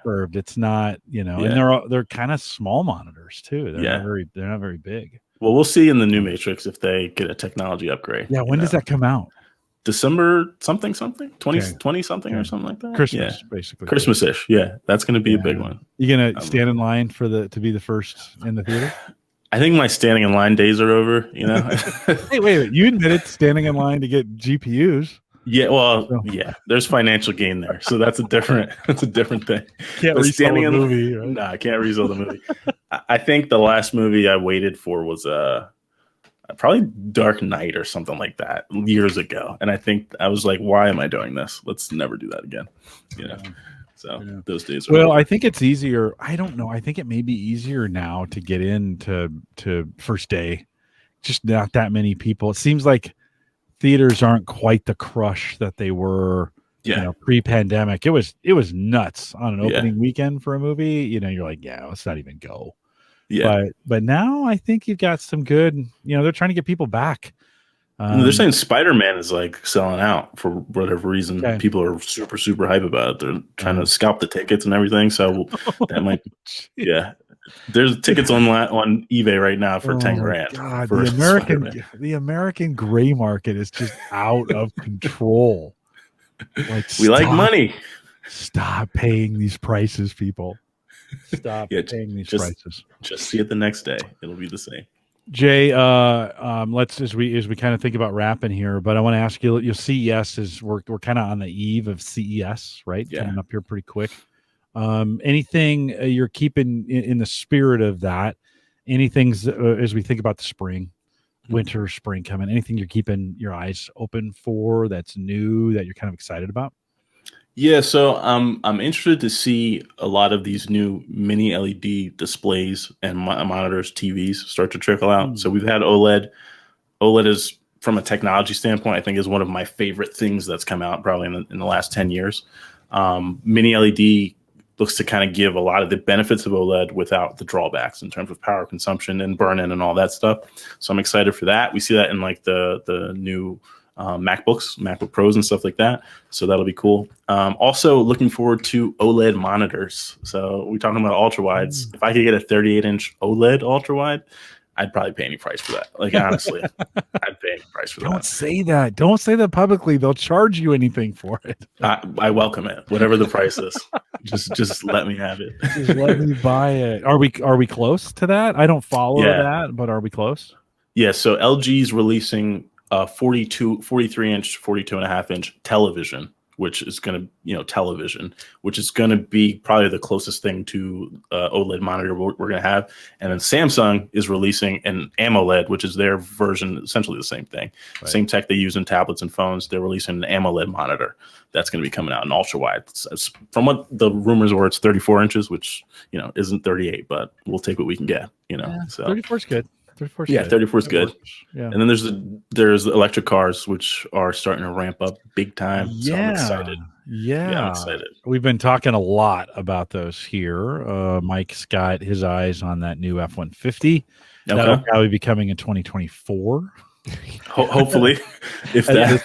curved. It's not, and they're kind of small monitors too. They're not very big. Well, we'll see in the new Matrix if they get a technology upgrade. Yeah, when does that come out? December something 20 something or something like that. Christmas, basically. Christmas-ish. Yeah, that's going to be a big one. You gonna stand in line to be the first in the theater? I think my standing in line days are over. Hey, wait! You admitted standing in line to get GPUs. Yeah, well, there's financial gain there, so that's a different thing. Can't resell the movie. Right? No, I can't resell the movie. I think the last movie I waited for was probably Dark Knight or something like that years ago, and I think I was like, "Why am I doing this? Let's never do that again." Those days are over. I think it's easier. I don't know. I think it may be easier now to get into first day. Just not that many people. It seems like theaters aren't quite the crush that they were pre-pandemic. It was nuts on an opening weekend for a movie. You're like, let's not even go. Yeah. But now I think you've got some good, they're trying to get people back. They're saying Spider-Man is like selling out for whatever reason. Okay. People are super, super hype about it. They're trying to scalp the tickets and everything. So that might be, There's tickets on eBay right now for 10 grand. God, for the American gray market is just out of control. Like, we like money. Stop paying these prices, people. Stop paying these prices. Just see it the next day. It'll be the same. Jay, let's as we kind of think about wrapping here, but I want to ask you. Your CES is we're kind of on the eve of CES, right? Yeah. Coming up here pretty quick. Anything you're keeping in the spirit of that? Anything as we think about the spring, winter, spring coming? Anything you're keeping your eyes open for that's new that you're kind of excited about? Yeah, so I'm interested to see a lot of these new mini LED displays and monitors, TVs start to trickle out. So we've had OLED. OLED is, from a technology standpoint, I think is one of my favorite things that's come out probably in the last 10 years. Mini LED looks to kind of give a lot of the benefits of OLED without the drawbacks in terms of power consumption and burn-in and all that stuff. So I'm excited for that. We see that in like the new MacBook Pros and stuff like that. So that'll be cool. Also looking forward to OLED monitors. So we're talking about ultra wides. If I could get a 38-inch OLED ultra wide, I'd probably pay any price for that. Like, honestly, I'd pay any price for that. Don't say that. Don't say that publicly. They'll charge you anything for it. I welcome it. Whatever the price is, just let me have it. Just let me buy it. Are we close to that? I don't follow that, but are we close? Yeah. So LG's releasing 43-inch, 42.5-inch television, which is going to, which is going to be probably the closest thing to OLED monitor we're going to have. And then Samsung is releasing an AMOLED, which is their version, essentially the same thing. Right. Same tech they use in tablets and phones. They're releasing an AMOLED monitor that's going to be coming out in ultra wide. From what the rumors were, it's 34 inches, which, isn't 38, but we'll take what we can get, So 34 is good. 34 is good. Yeah. And then there's the electric cars, which are starting to ramp up big time. Yeah. So I'm excited. Yeah. I'm excited. We've been talking a lot about those here. Mike's got his eyes on that new F-150. That'll probably be coming in 2024. Hopefully, if that.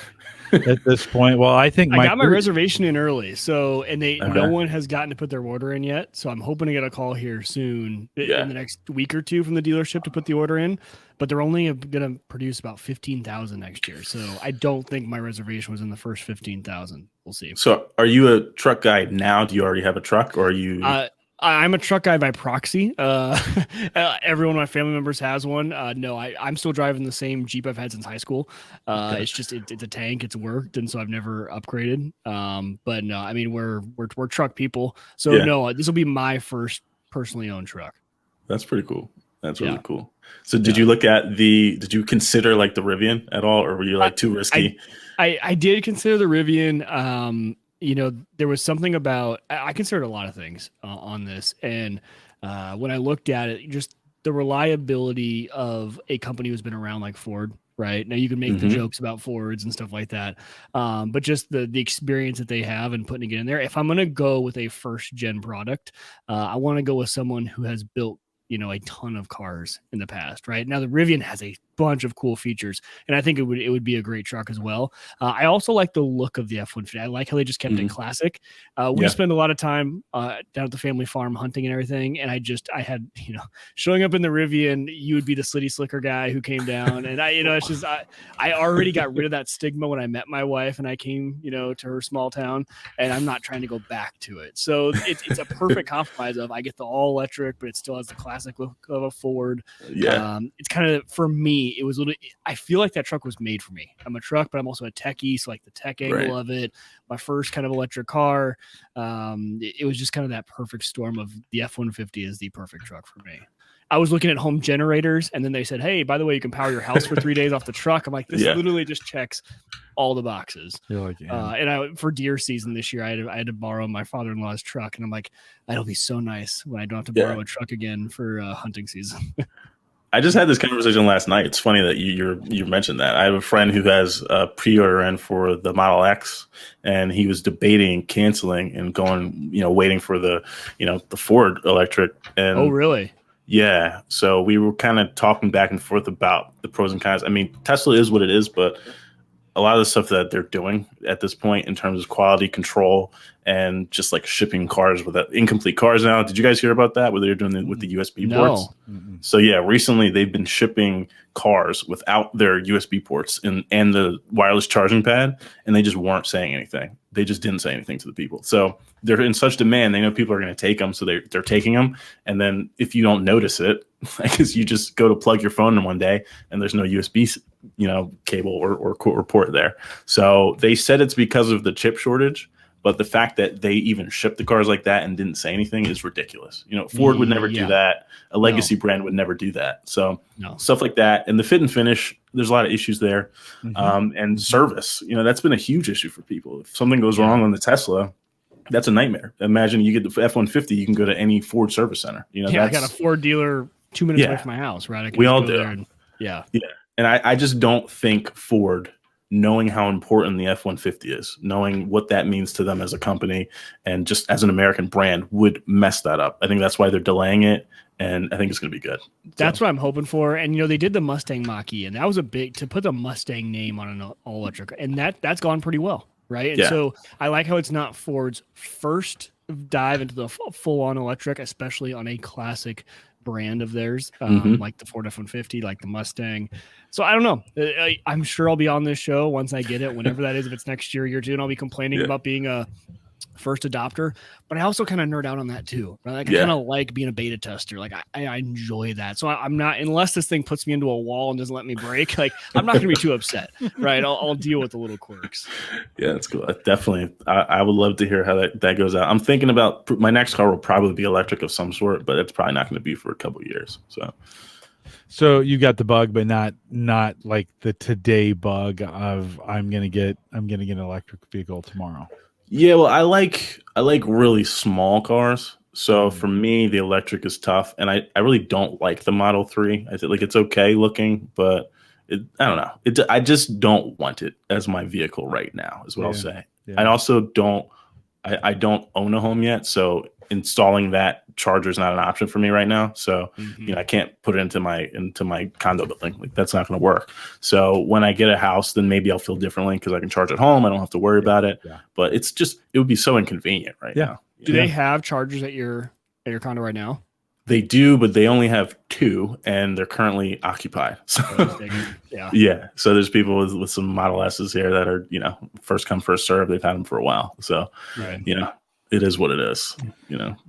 At this point, well, I think I got my reservation in early, so no one has gotten to put their order in yet. So I'm hoping to get a call here soon in the next week or two from the dealership to put the order in. But they're only going to produce about 15,000 next year, so I don't think my reservation was in the first 15,000. We'll see. So, are you a truck guy now? Do you already have a truck, or are you? I'm a truck guy by proxy. Every one of my family members has one. No, I'm still driving the same Jeep I've had since high school. It's just it's a tank. It's worked, and so I've never upgraded. But no, I mean we're truck people. So no, this will be my first personally owned truck. That's pretty cool. That's really cool. So did you look at did you consider like the Rivian at all, or were you like too risky? I did consider the Rivian. There was something about, I considered a lot of things on this. And when I looked at it, just the reliability of a company who's been around like Ford, right? Now you can make the jokes about Fords and stuff like that. But just the experience that they have and putting it in there. If I'm going to go with a first gen product, I want to go with someone who has built, a ton of cars in the past, right? Now the Rivian has a bunch of cool features, and I think it would be a great truck as well. I also like the look of the F-150. I like how they just kept it classic. We spend a lot of time down at the family farm hunting and everything, and I had showing up in the Rivian, you would be the slitty slicker guy who came down, and it's just I already got rid of that stigma when I met my wife and I came to her small town, and I'm not trying to go back to it. So it's a perfect compromise of I get the all electric, but it still has the classic look of a Ford. It's kind of, for me, it was I feel like that truck was made for me. I'm a truck, but I'm also a techie, so like the tech angle of it, my first kind of electric car. It was just kind of that perfect storm of the F-150 is the perfect truck for me. I was looking at home generators, and then they said, hey, by the way, you can power your house for 3 days off the truck. I'm like, this literally just checks all the boxes. You're like, and for deer season this year, I had to borrow my father-in-law's truck, and I'm like, that'll be so nice when I don't have to borrow a truck again for hunting season. I just had this conversation last night. It's funny that you mentioned that. I have a friend who has a pre-order in for the Model X, and he was debating canceling and going, waiting for the Ford electric. And oh, really? Yeah. So we were kind of talking back and forth about the pros and cons. I mean, Tesla is what it is, but a lot of the stuff that they're doing at this point in terms of quality control and just like shipping cars with incomplete cars now. Did you guys hear about that? Where they're doing it with the USB ports? Mm-mm. So yeah, recently they've been shipping cars without their USB ports and the wireless charging pad, and they just weren't saying anything. They just didn't say anything to the people. So they're in such demand, they know people are going to take them, so they're taking them. And then if you don't notice it, I guess you just go to plug your phone in one day, and there's no USB, cable or port there. So they said it's because of the chip shortage. But the fact that they even shipped the cars like that and didn't say anything is ridiculous. Ford would never do that. A legacy brand would never do that. So stuff like that. And the fit and finish, there's a lot of issues there. And service, that's been a huge issue for people. If something goes wrong on the Tesla, that's a nightmare. Imagine you get the F-150, you can go to any Ford service center. I got a Ford dealer 2 minutes away from my house, right? I can we all go do. there and, yeah. And I just don't think Ford, knowing how important the F-150 is, knowing what that means to them as a company and just as an American brand, would mess that up. I think that's why they're delaying it, and I think it's going to be good. That's what I'm hoping for. And, they did the Mustang Mach-E, and that was to put the Mustang name on an all-electric, and that's gone pretty well, right? And so I like how it's not Ford's first dive into the full-on electric, especially on a classic brand of theirs, like the Ford F-150, like the Mustang. So I don't know. I'm sure I'll be on this show once I get it, whenever that is. If it's next year or two, and I'll be complaining about being a first adopter. But I also kind of nerd out on that too. Right? Like I kind of like being a beta tester. Like I enjoy that. So I'm not, unless this thing puts me into a wall and doesn't let me break, like I'm not going to be too upset. Right? I'll deal with the little quirks. Yeah, that's cool. Definitely. I would love to hear how that goes out. I'm thinking about my next car will probably be electric of some sort, but it's probably not going to be for a couple of years. So you got the bug, but not like the today bug of I'm gonna get an electric vehicle tomorrow. Yeah, well, I like really small cars. So for me, the electric is tough, and I really don't like the Model 3. I think like it's okay looking, but I don't know. I just don't want it as my vehicle right now, is what I'll say. Yeah. I also don't. I don't own a home yet, so installing that charger is not an option for me right now. So I can't put it into my condo building. Like that's not going to work. So when I get a house, then maybe I'll feel differently because I can charge at home. I don't have to worry about it. Yeah. But it would be so inconvenient right now. Do they have chargers at your condo right now? They do, but they only have 2, and they're currently occupied. So, So there's people with some Model S's here that are, first come, first serve. They've had them for a while. So, it is what it is.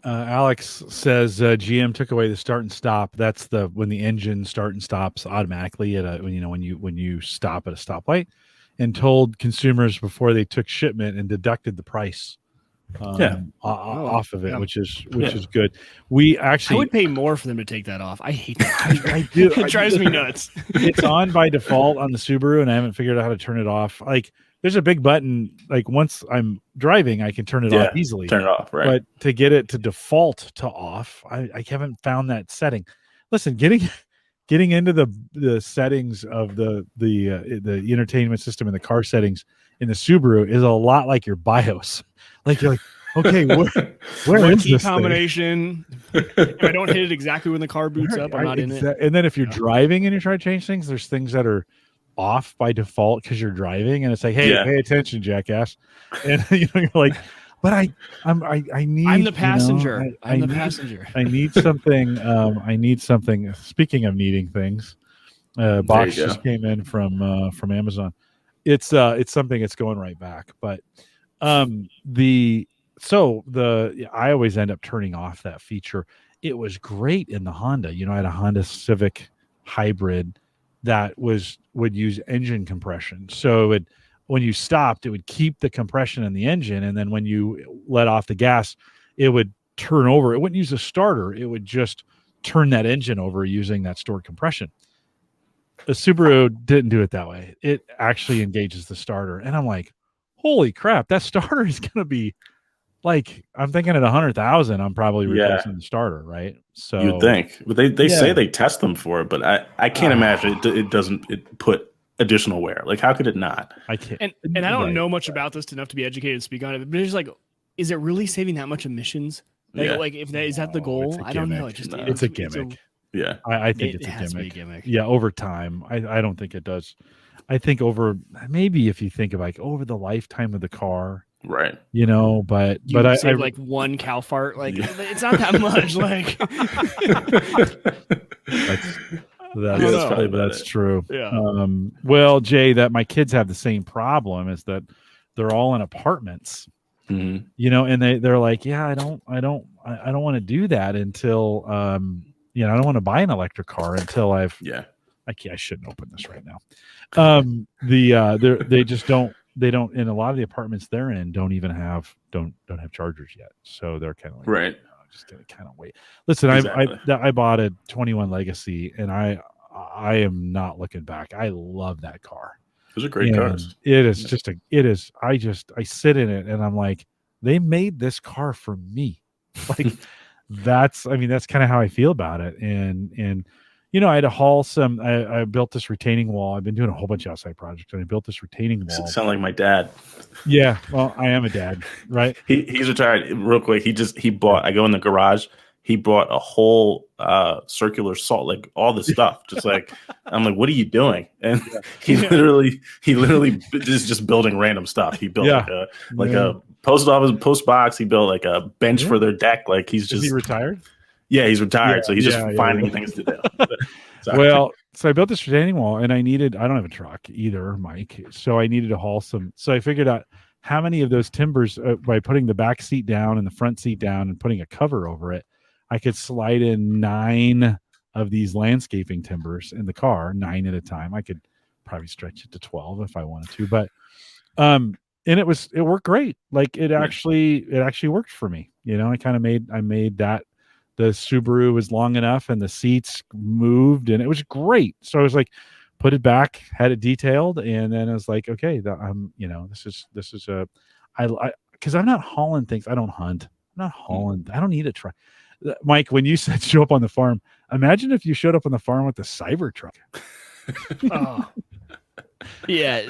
Alex says GM took away the start and stop. That's when the engine start and stops automatically when you stop at a stoplight, and told consumers before they took shipment and deducted the price. Off of it, which is good. I would pay more for them to take that off. I hate that. I do. It drives me nuts. It's on by default on the Subaru, and I haven't figured out how to turn it off. Like there's a big button, like once I'm driving, I can turn it off easily. Turn it off, right? But to get it to default to off, I haven't found that setting. Listen, getting into the settings of the entertainment system and the car settings in the Subaru is a lot like your BIOS. Like you're like, okay, where is key this combination? If I don't hit it exactly when the car boots up, I'm not in it. And then if you're driving and you try to change things, there's things that are off by default because you're driving, and it's like, hey, pay attention, jackass. And you're like, but I'm the passenger. I'm the passenger. I need something. I need something. Speaking of needing things, box just came in from Amazon. It's something that's going right back, but I always end up turning off that feature. It was great in the Honda. I had a Honda Civic hybrid that would use engine compression. So when you stopped, it would keep the compression in the engine, and then when you let off the gas, it would turn over. It wouldn't use a starter. It would just turn that engine over using that stored compression. The Subaru didn't do it that way. It actually engages the starter, and I'm like, holy crap, that starter is going to be like, I'm thinking at 100,000, I'm probably replacing the starter, right? So you'd think, but they say they test them for it, but I can't imagine it doesn't put additional wear. Like, how could it not? I can't. And I don't know much about this enough to be educated and speak on it, but it's like, is it really saving that much emissions? Like if that is that the goal? I don't know. It's a gimmick. I think it's a gimmick. Yeah, over time, I don't think it does. I think maybe if you think of like over the lifetime of the car, Right. But I save like one cow fart. Like it's not that much. Like that's true. Yeah. Well, Jay, that my kids have the same problem is that they're all in apartments. And they're like, yeah, I don't want to do that until I don't want to buy an electric car until I shouldn't open this right now. They just don't in a lot of the apartments they're in don't have chargers yet. So they're kind of like, right. Just gonna kind of wait. Listen, exactly. I bought a 21 Legacy and I am not looking back. I love that car. Those are great cars. It is I sit in it and I'm like, they made this car for me. Like that's kind of how I feel about it. And I had to haul some. I built this retaining wall. I've been doing a whole bunch of outside projects, and I built this retaining wall. Sound like my dad. Yeah, well, I am a dad, right? He's retired. Real quick, he bought. I go in the garage. He bought a whole circular saw, like all the stuff. Just like I'm like, what are you doing? And he literally is just building random stuff. He built a post office post box. He built like a bench for their deck. Like is he retired? Yeah, he's retired, so he's just finding things to do. Well, so I built this retaining wall, and I don't have a truck either, Mike. So I needed to haul some. So I figured out how many of those timbers by putting the back seat down and the front seat down and putting a cover over it, I could slide in 9 of these landscaping timbers in the car, 9 at a time. I could probably stretch it to 12 if I wanted to, but and it worked great. Like it actually worked for me. I made that. The Subaru was long enough and the seats moved and it was great. So I was like, put it back, had it detailed. And then I was like, okay, this is because I'm not hauling things. I don't hunt. I'm not hauling. I don't need a truck. Mike, when you said show up on the farm, imagine if you showed up on the farm with the Cybertruck. Oh. Yeah.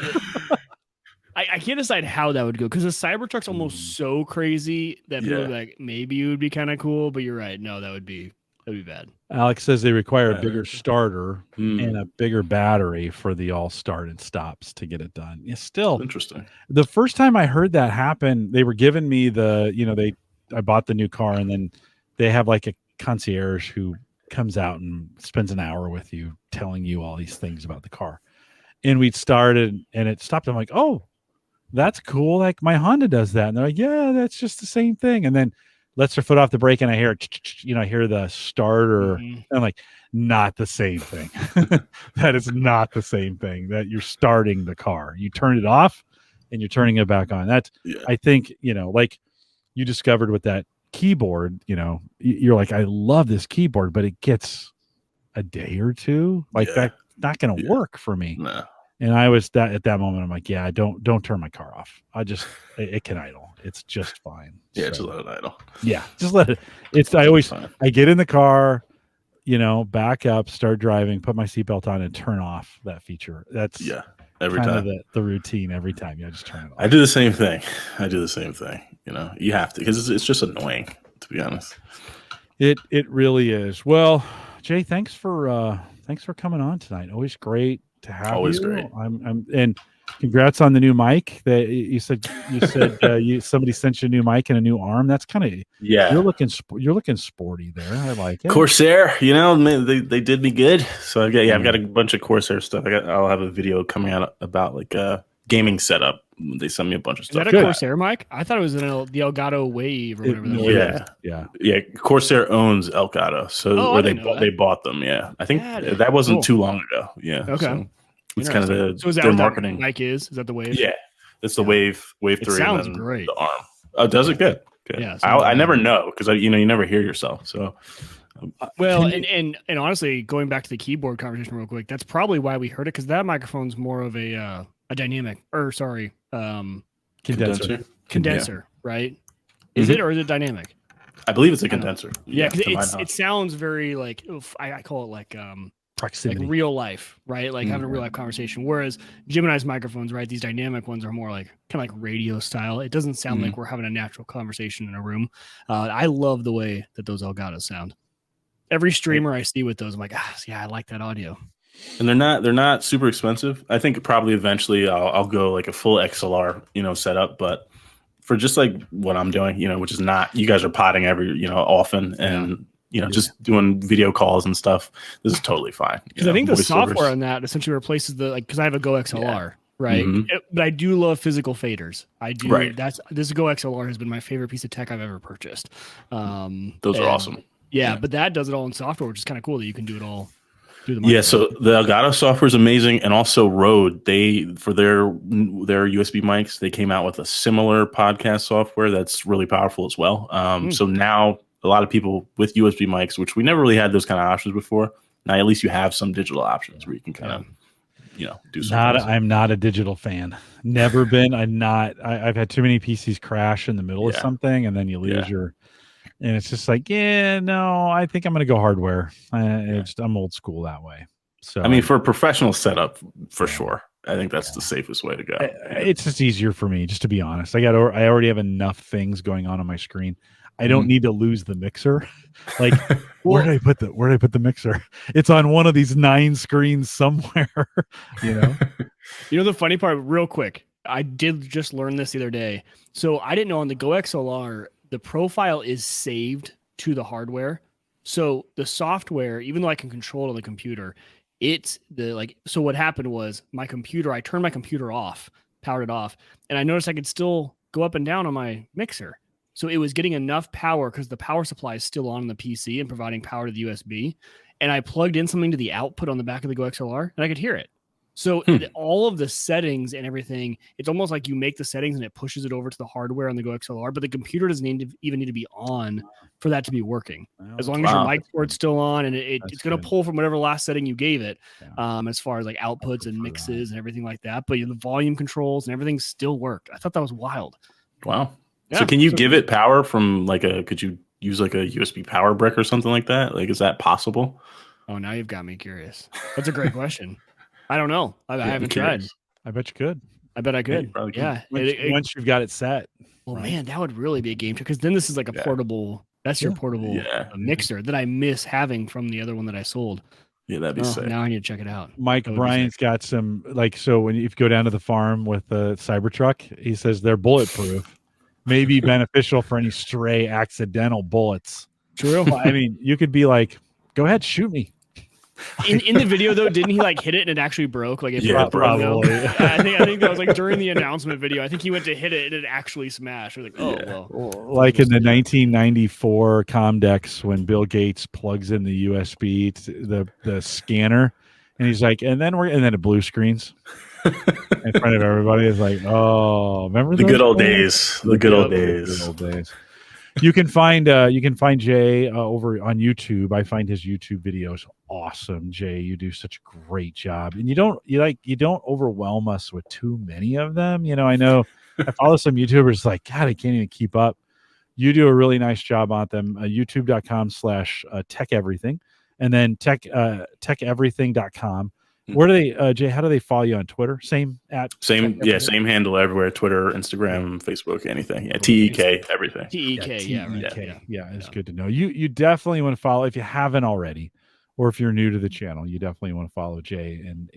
I can't decide how that would go because the Cybertruck's almost so crazy that people would be like, maybe it would be kind of cool, but you're right. No, that'd be bad. Alex says they require a bigger starter and a bigger battery for the all start and stops to get it done. It's still interesting. The first time I heard that happen, they were giving me I bought the new car and then they have like a concierge who comes out and spends an hour with you telling you all these things about the car. And we'd started and it stopped. I'm like, oh, that's cool. Like my Honda does that. And they're like, yeah, that's just the same thing. And then lets her foot off the brake and I hear, I hear the starter. And I'm like, not the same thing. That is not the same thing that you're starting the car. You turn it off and you're turning it back on. That's, I think, like you discovered with that keyboard, you're like, I love this keyboard, but it gets a day or two. Like that's not going to work for me. No. And I was at that moment, I'm like, yeah, don't turn my car off. It can idle. It's just fine. Yeah, just let it idle. Yeah, just let it. I get in the car, back up, start driving, put my seatbelt on and turn off that feature. That's every time the routine every time. Yeah, just turn it off. I do the same thing. You have to, because it's just annoying, to be honest. It really is. Well, Jay, thanks for coming on tonight. Always great to have Always you. Great. And congrats on the new mic that you said somebody sent you a new mic and a new arm. That's kind of you're looking sporty there. I like it. Corsair, they did me good. So I've got a bunch of Corsair stuff. I'll have a video coming out about like a gaming setup. They sent me a bunch of stuff. Is that a Corsair mic? I thought it was the Elgato Wave or whatever that was. Yeah. Corsair owns Elgato, so they bought them. Yeah, I think that wasn't too long ago. Yeah. Okay. So it's kind of so is that their what marketing. That mic is that the Wave? Yeah, it's the Wave 3. It sounds great. The arm. Oh, does it good? Yeah. I never know because you never hear yourself. So. Well, and honestly, going back to the keyboard conversation real quick, that's probably why we heard it, because that microphone's more of a dynamic, condenser, right? Is it, or is it dynamic? I believe it's a condenser. Yeah, because it sounds very like, I call it like proximity, like real life, right? Like having a real life conversation. Whereas Gemini's microphones, right? These dynamic ones are more like kind of like radio style. It doesn't sound like we're having a natural conversation in a room. I love the way that those Elgatos sound. Every streamer I see with those, I'm like, I like that audio. And they're not super expensive. I think probably eventually I'll go like a full XLR, setup, but for just like what I'm doing, which is not, you guys are potting every, often and, just doing video calls and stuff. This is totally fine. Because I think the software on that essentially replaces because I have a Go XLR, right? Mm-hmm. But I do love physical faders. I do. Right. This Go XLR has been my favorite piece of tech I've ever purchased. Those are awesome. Yeah, but that does it all in software, which is kind of cool that you can do it all. So the Elgato software is amazing, and also Rode, for their USB mics, they came out with a similar podcast software that's really powerful as well. So now a lot of people with USB mics, which we never really had those kind of options before, now at least you have some digital options where you can kind of do something. I'm not a digital fan. Never been. I've had too many PCs crash in the middle of something, and then you lose your. And it's just like, no, I think I'm going to go hardware. I'm old school that way. So I mean, for a professional setup, for sure, I think that's the safest way to go. It's just easier for me, just to be honest. I already have enough things going on my screen. I don't need to lose the mixer. Like, where did I put the mixer? It's on one of these 9 screens somewhere. The funny part, real quick, I did just learn this the other day. So I didn't know on the Go XLR, the profile is saved to the hardware. So the software, even though I can control it on the computer, so what happened was I turned my computer off, powered it off, and I noticed I could still go up and down on my mixer. So it was getting enough power because the power supply is still on the PC and providing power to the USB. And I plugged in something to the output on the back of the Go XLR and I could hear it. So all of the settings and everything, it's almost like you make the settings and it pushes it over to the hardware on the Go XLR, but the computer doesn't even need to be on for that to be working. As long as your mic port's still on, and it's going to pull from whatever last setting you gave it, as far as like outputs and mixes and everything like that. But the volume controls and everything still worked. I thought that was wild. Wow. Yeah, so can you give it power from could you use like a USB power brick or something like that? Like, is that possible? Oh, now you've got me curious. That's a great question. I don't know. I haven't tried. I bet you could. I bet I could. Yeah. Once you've got it set. Well, man, that would really be a game changer, because then this is like a portable. That's your portable mixer that I miss having from the other one that I sold. Yeah, that'd be sick. Now I need to check it out. Mike Bryan's got some, so when you go down to the farm with the Cybertruck, he says they're bulletproof. May be beneficial for any stray accidental bullets. True. I mean, you could be like, go ahead, shoot me. In the video though, didn't he hit it and it actually broke? Like, probably. I think that was like during the announcement video. I think he went to hit it and it actually smashed. I was like, well. Like in the 1994 Comdex, when Bill Gates plugs in the USB to the scanner, and he's like, and then it blue screens in front of everybody. It's like, oh, remember the good old days? The good old days. You can find Jay over on YouTube. I find his YouTube videos awesome. Jay, you do such a great job, and you don't overwhelm us with too many of them. I know I follow some YouTubers like, God, I can't even keep up. You do a really nice job on them. YouTube.com/TekEverything, and then TekEverything.com. Where do they, Jay? How do they follow you on Twitter? Same handle everywhere: Twitter, Instagram, Facebook, anything. Yeah, TEK everything. TEK, yeah. It's good to know. You definitely want to follow, if you haven't already, or if you're new to the channel. You definitely want to follow Jay and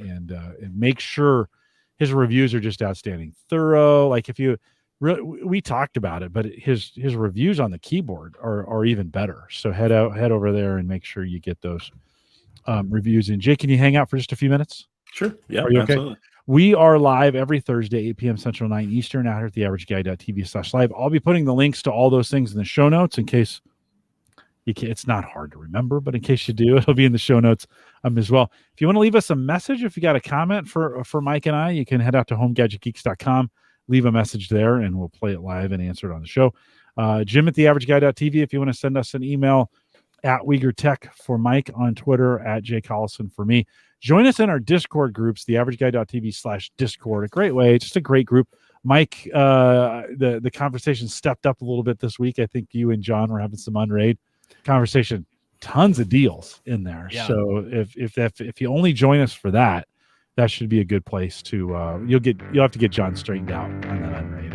make sure his reviews are just outstanding, thorough. Like, if you we talked about it, but his reviews on the keyboard are even better. So head over there and make sure you get those reviews in. Jay, can you hang out for just a few minutes? Sure. Yeah. Are you okay? Absolutely. We are live every Thursday, 8 p.m. Central, 9 Eastern, out here at theaverageguy.tv/live. I'll be putting the links to all those things in the show notes in case it's not hard to remember, but in case you do, it'll be in the show notes as well. If you want to leave us a message, if you got a comment for Mike and I, you can head out to homegadgetgeeks.com, leave a message there, and we'll play it live and answer it on the show. Jim at theaverageguy.tv, if you want to send us an email, at Wieger Tech for Mike, on Twitter at Jay Collison for me. Join us in our Discord groups, theaverageguy.tv/Discord. A great way, just a great group. Mike, the conversation stepped up a little bit this week. I think you and John were having some Unraid conversation. Tons of deals in there. Yeah. So if you only join us for that should be a good place to. You'll have to get John straightened out on that Unraid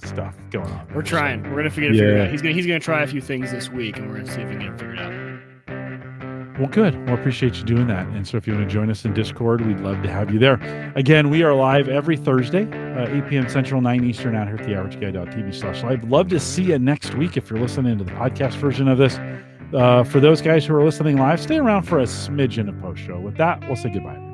stuff going on. We're trying. We're gonna figure it out. He's gonna try a few things this week, and we're gonna see if we can get it figured out. Well, good. Well, appreciate you doing that. And so if you want to join us in Discord, we'd love to have you there. Again, we are live every Thursday, 8 p.m. Central, 9 Eastern, out here at theaverageguy.tv/live. Love to see you next week if you're listening to the podcast version of this. For those guys who are listening live, stay around for a smidgen of post show. With that, we'll say goodbye.